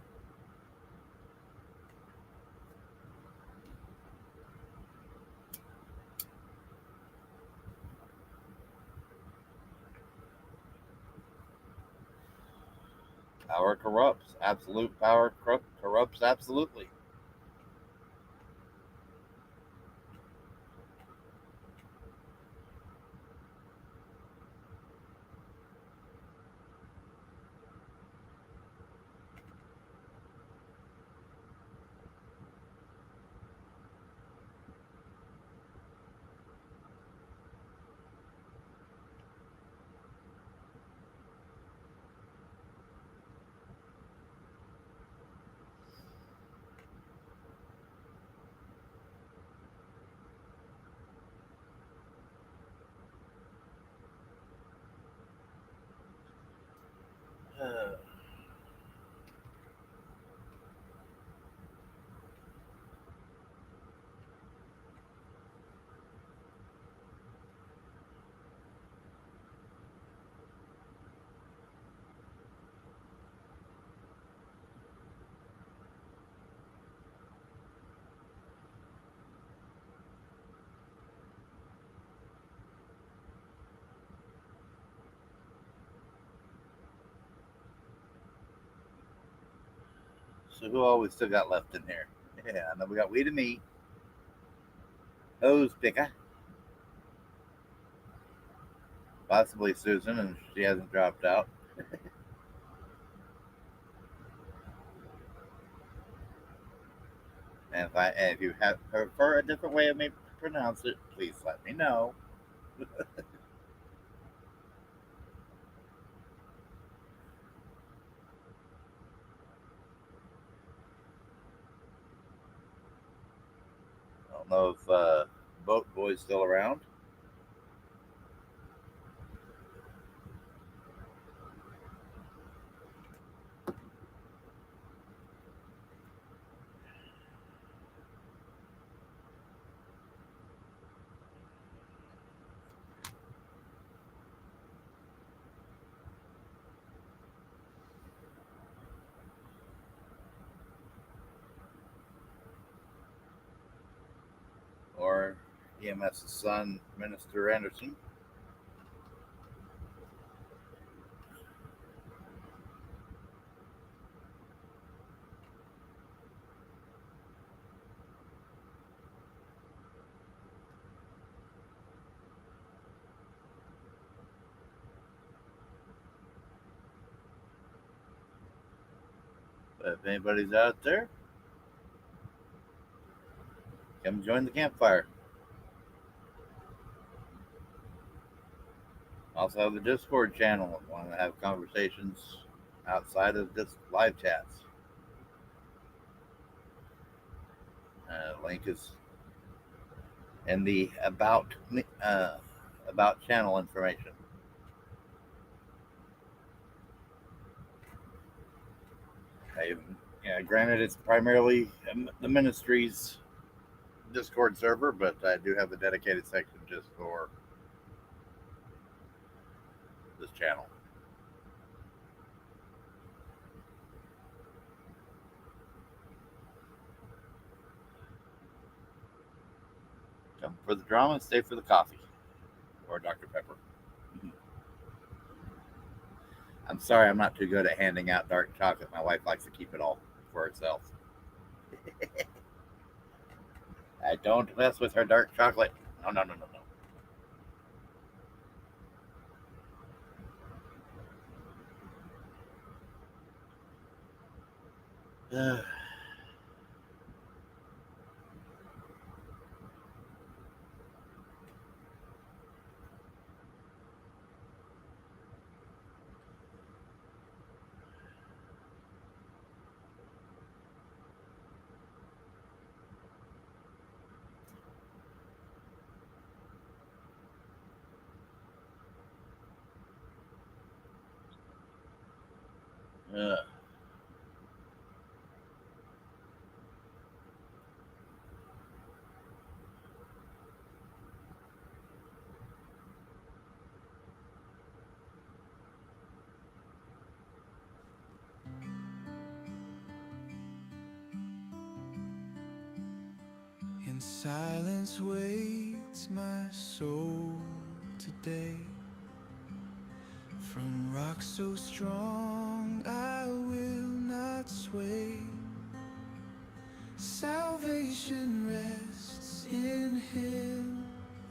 Power corrupts. Absolute power corrupts absolutely. So who all we still got left in here? Yeah, I know we got Weed and Me, Hose Picker, possibly Susan, and she hasn't dropped out. And if you have prefer a different way of me to pronounce it, please let me know. I don't know if Boat Boy's still around. Or EMS's son, Minister Anderson. But if anybody's out there, come join the campfire. Also have the Discord channel if you want to have conversations outside of this live chats. Link is in the about channel information. I, yeah, granted, it's primarily the ministry's Discord server, but I do have a dedicated section just for this channel. Come for the drama, stay for the coffee or Dr. Pepper. I'm sorry, I'm not too good at handing out dark chocolate. My wife likes to keep it all for herself. I don't mess with her dark chocolate. No, no, no, no, no. Uh, In silence waits my soul today. From rock so strong I will not sway. Salvation rests in Him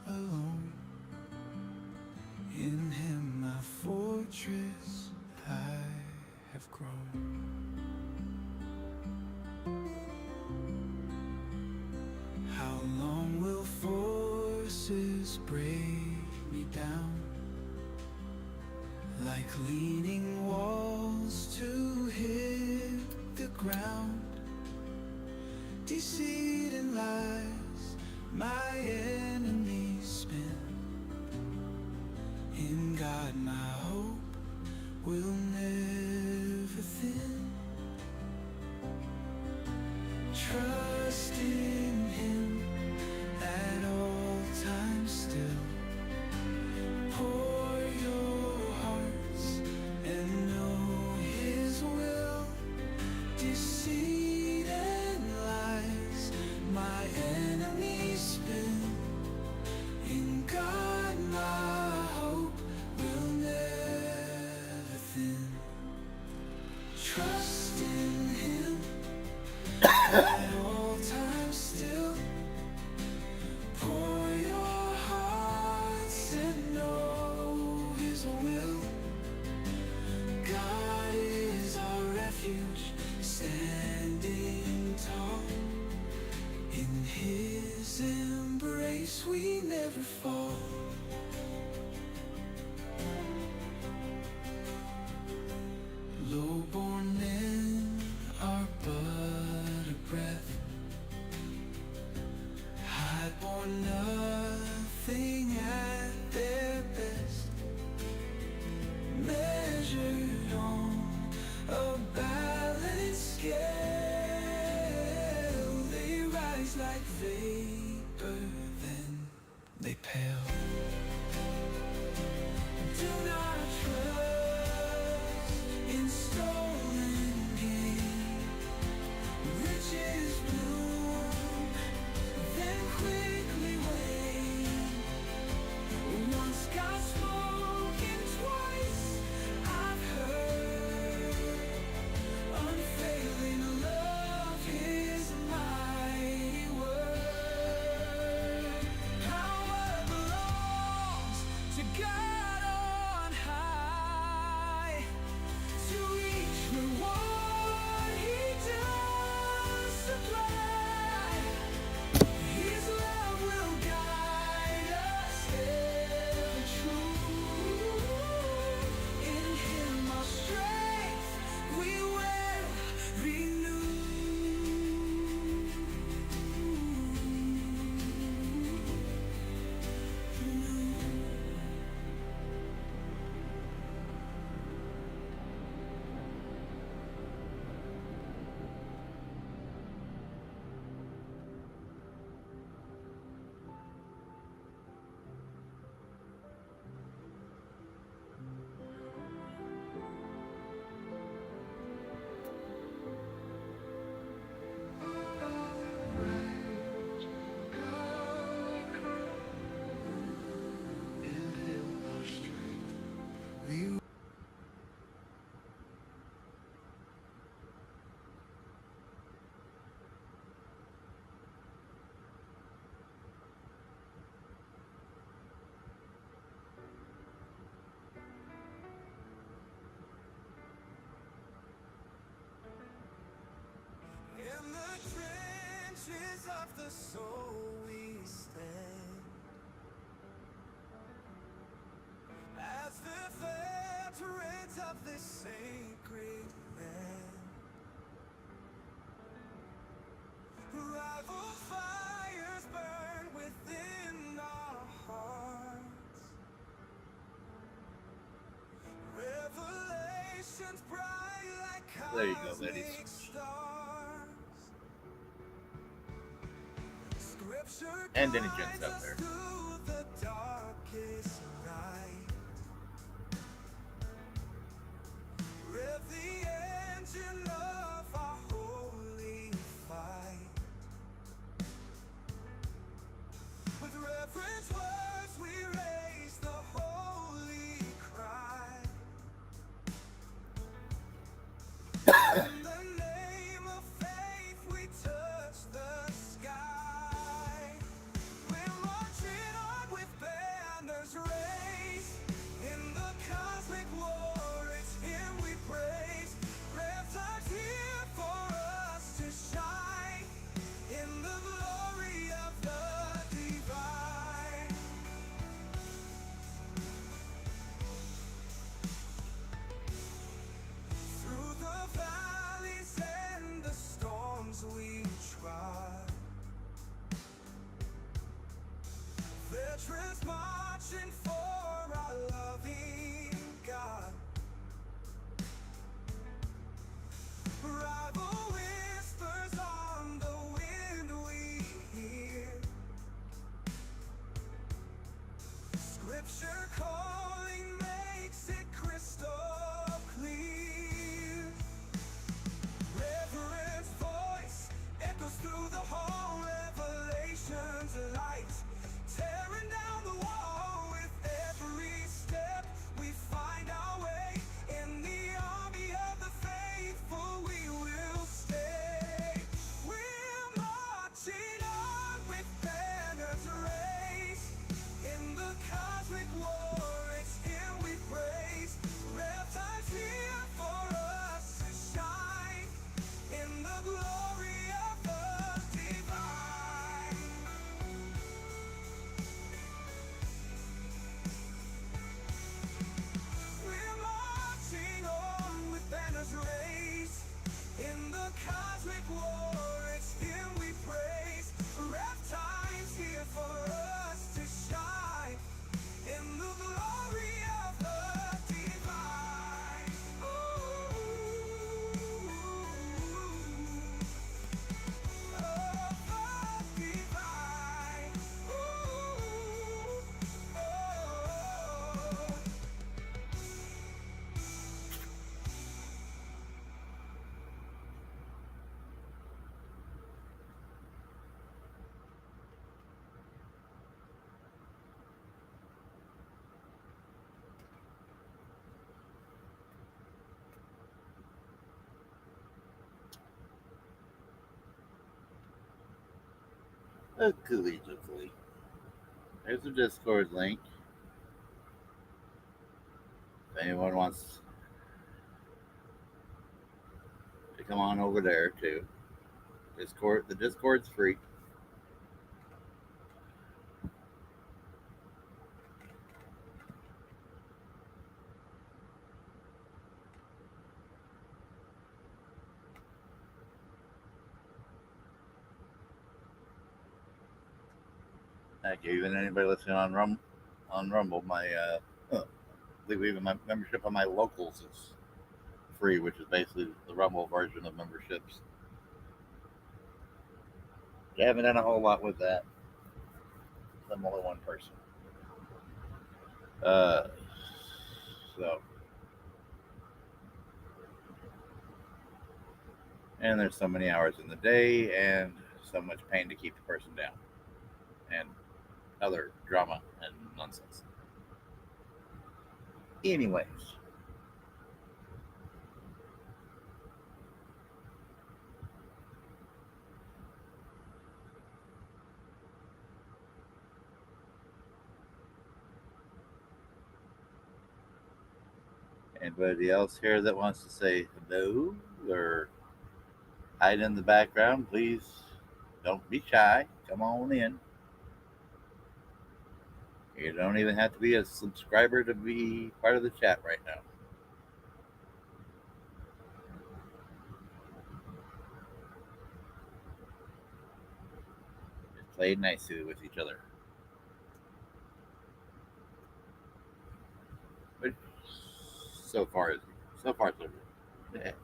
alone. In Him my fortress I have grown. How long will forces break me down, like leaning walls to hit the ground? Deceit and lies my enemies spin. In God my hope will never every fall. Lowborn men are but a breath, highborn nothing at their best, measured on a balance scale. They rise like vapor, then they pale. Do not trust in stolen gain. Riches bloom, then quickly wane. Once got spoken, twice I've heard. Unfailing love is mighty word. Power belongs to God on high. To each reward He does supply. His love will guide us ever true. In Him our strength we will renew. In the trenches of the soul we stand, as the veterans of this sacred land. Rival fires burn within our hearts. Revelations bright like There you go, ladies. cosmic stars. Scripture And any guides gents out us there. through the darkest night. Rev the engine of our holy fight. With reverent words we raise the holy cry. In the name of faith we touch the sky. We're marching on with banners raised. In the cosmic war, it's Him we praise. Reptiles here for us to shine. In the glory of the divine. Through the valleys and the storms we trod, veterans marching for our loving God. Rival whispers on the wind we hear. Scripture calling makes it crystal clear. Reverence voice echoes through the hall. Revelations light, tearing down the wall. With every step we find our way. In the army of the faithful we will stay. We're marching on with banners raised. In the cosmic war, it's Him we praise. Reptiles here for us to shine. In the glory of the divine. Ookily dookily. There's a Discord link. If anyone wants to come on over there too. The Discord's free. Heck, even anybody listening on Rumble, I believe even my membership on my locals is free, which is basically the Rumble version of memberships. I haven't done a whole lot with that. I'm only one person. Uh, so, and there's so many hours in the day and so much pain to keep the person down and other drama and nonsense. Anyways, anybody else here that wants to say hello or hide in the background, please don't be shy. Come on in. You don't even have to be a subscriber to be part of the chat right now. Just play nicely with each other. Which so far so good.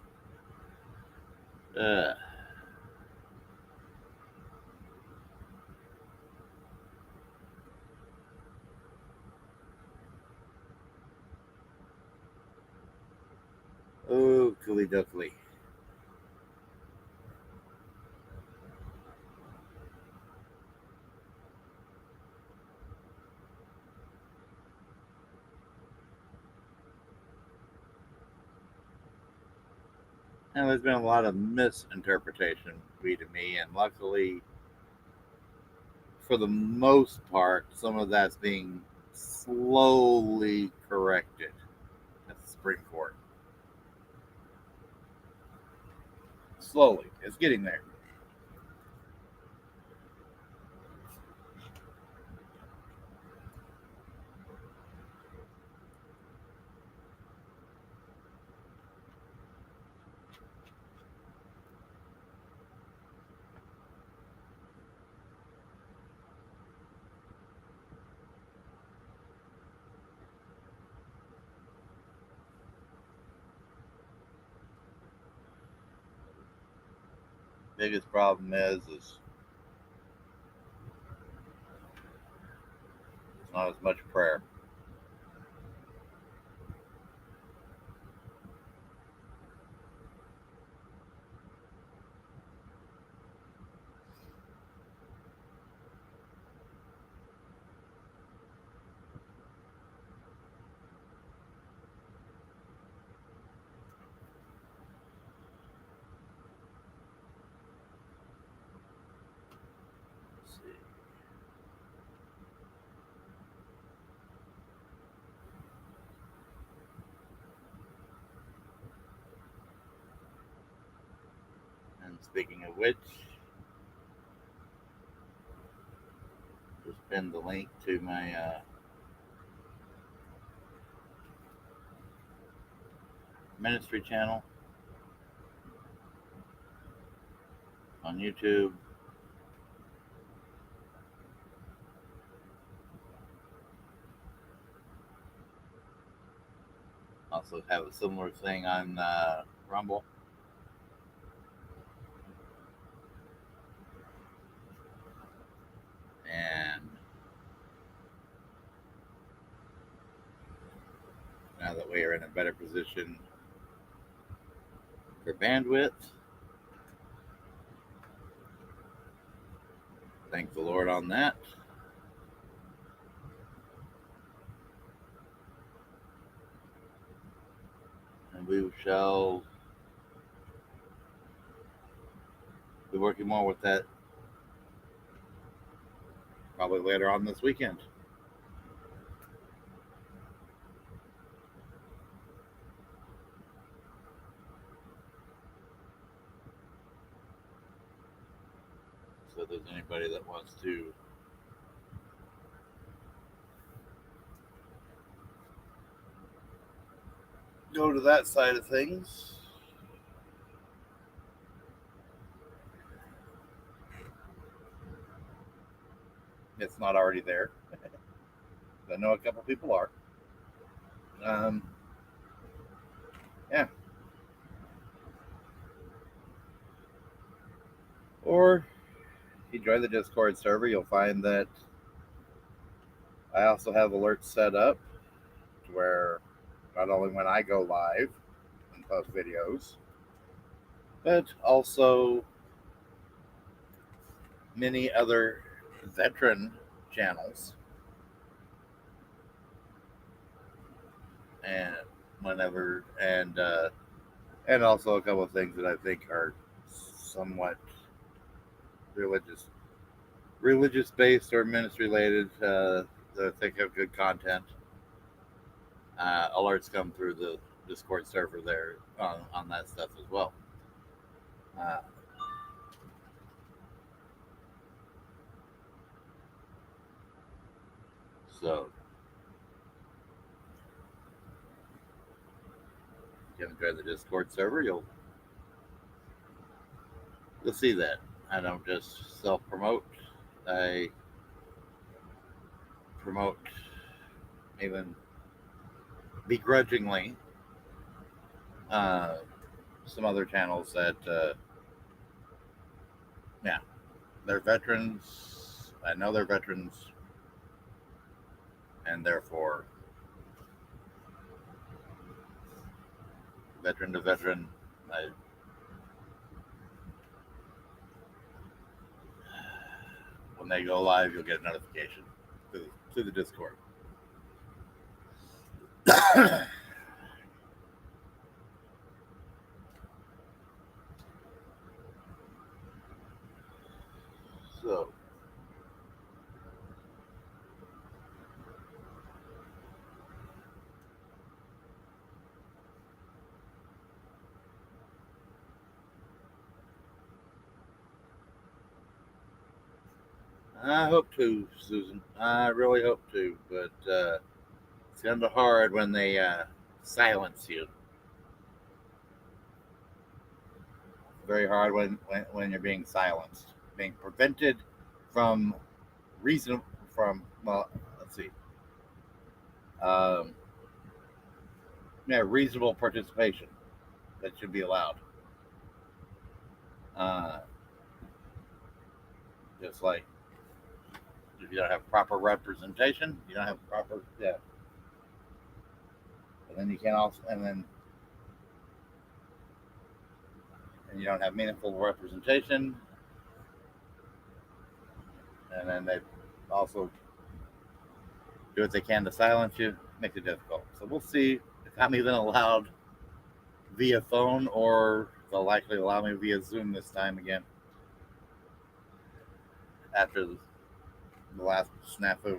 Uh, oh, cooly dookly. Now, there's been a lot of misinterpretation to me, and luckily, for the most part, some of that's being slowly corrected at the Supreme Court. Slowly, it's getting there. Biggest problem is it's not as much prayer. Let's see. And speaking of which, just pinned the link to my ministry channel on YouTube. Also have a similar thing on Rumble. And now that we are in a better position for bandwidth, thank the Lord on that. And we shall be working more with that probably later on this weekend. So if there's anybody that wants to go to that side of things, it's not already there. I know a couple people are. Yeah. Or if you join the Discord server, you'll find that I also have alerts set up to where not only when I go live and post videos, but also many other veteran channels. And whenever, and also a couple of things that I think are somewhat religious based or ministry related, that I think have good content. Alerts come through the Discord server there on that stuff as well. So if you haven't joined the Discord server, you'll see that. I don't just self-promote. I promote, even begrudgingly, some other channels that, yeah, they're veterans. I know they're veterans, and therefore, veteran to veteran, when they go live, you'll get a notification to the Discord. So, I hope to, Susan. I really hope to, but it's kind of hard when they silence you. Very hard when you're being silenced, being prevented from let's see, reasonable participation that should be allowed. Just like if you don't have proper representation, you don't have proper, yeah. And then you can't also, and you don't have meaningful representation, and then they also do what they can to silence you, makes it difficult. So we'll see if I'm even allowed via phone, or they'll likely allow me via Zoom this time again after the last snafu.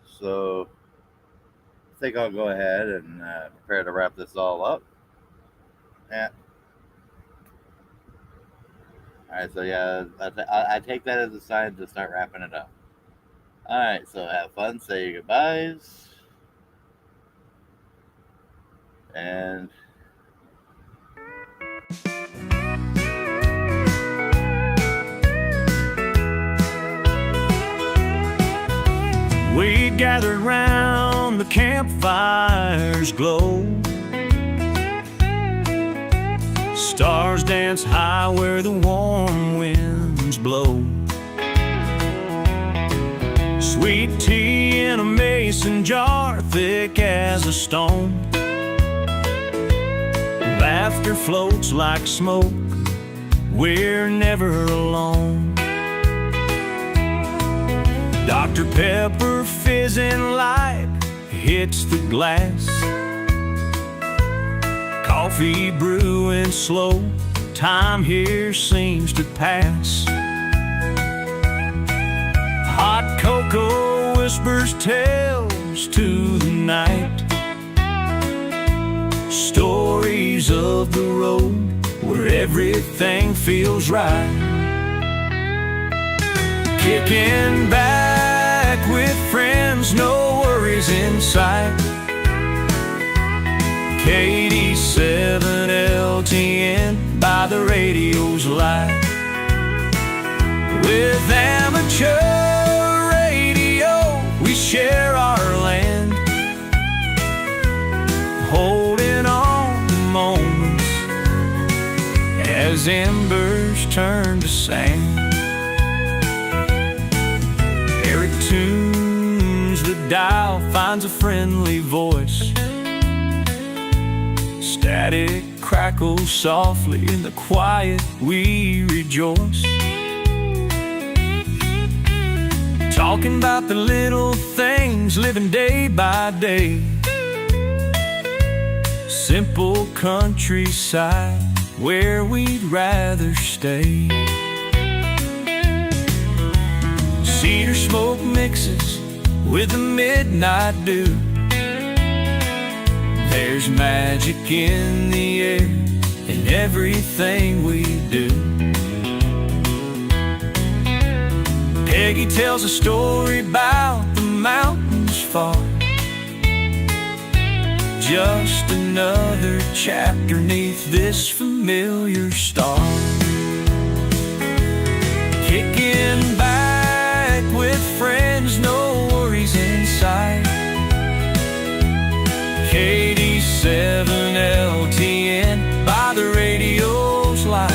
So I think I'll go ahead and prepare to wrap this all up. Yeah. All right. So yeah, I take that as a sign to start wrapping it up. All right. So have fun. Say your goodbyes. And we gathered round the campfire's glow. Stars dance high where the warm winds blow. Sweet tea in a mason jar, thick as a stone. Laughter floats like smoke, we're never alone. Dr. Pepper fizzing light hits the glass. Coffee brewing slow, time here seems to pass. Hot cocoa whispers tales to the night, stories of the road where everything feels right. Kicking back with friends, no worries in sight. 87 LTN by the radio's light. With amateur radio, we share our land, holding on to moments as embers turn to sand. Eric tunes the dial, finds a friendly voice. Static crackles softly in the quiet, we rejoice. Talking about the little things, living day by day. Simple countryside where we'd rather stay. Cedar smoke mixes with the midnight dew. There's magic in the air in everything we do. Peggy tells a story about the mountains far, just another chapter neath this familiar star. Kicking back with friends, no worries in sight. 87 LTN by the radio's light.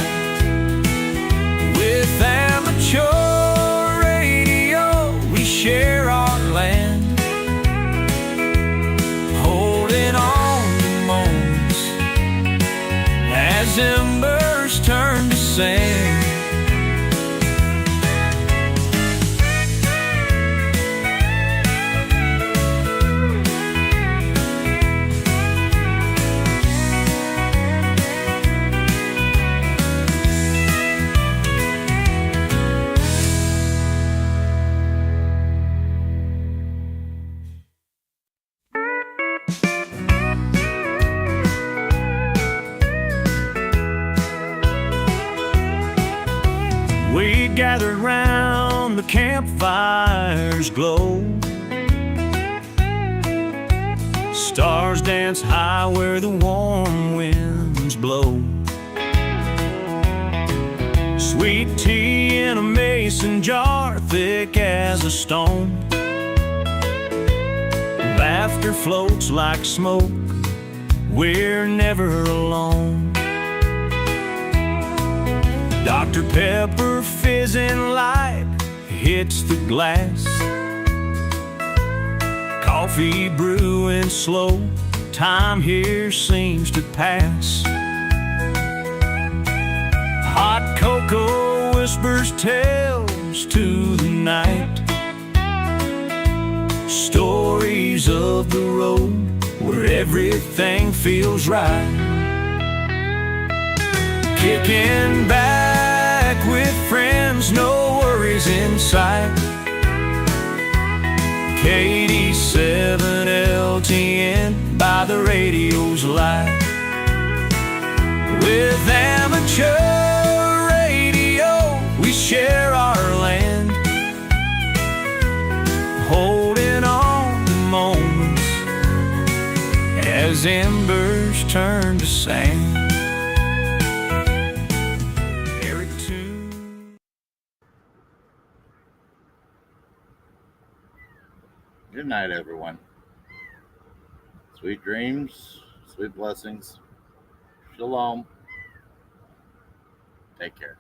With amateur radio, we share our land, holding on to moments as embers turn to sand. We gathered round the campfire's glow. Stars dance high where the warm winds blow. Sweet tea in a mason jar, thick as a stone. Laughter floats like smoke, we're never alone. Dr. Pepper fizzing light hits the glass. Coffee brewing slow, time here seems to pass. Hot cocoa whispers tales to the night, stories of the road where everything feels right. Kicking back with friends, no worries in sight. 87 LTN by the radio's light. With amateur radio, we share our land, holding on to moments as embers turn to sand. Good night, everyone. Sweet dreams, sweet blessings. Shalom. Take care.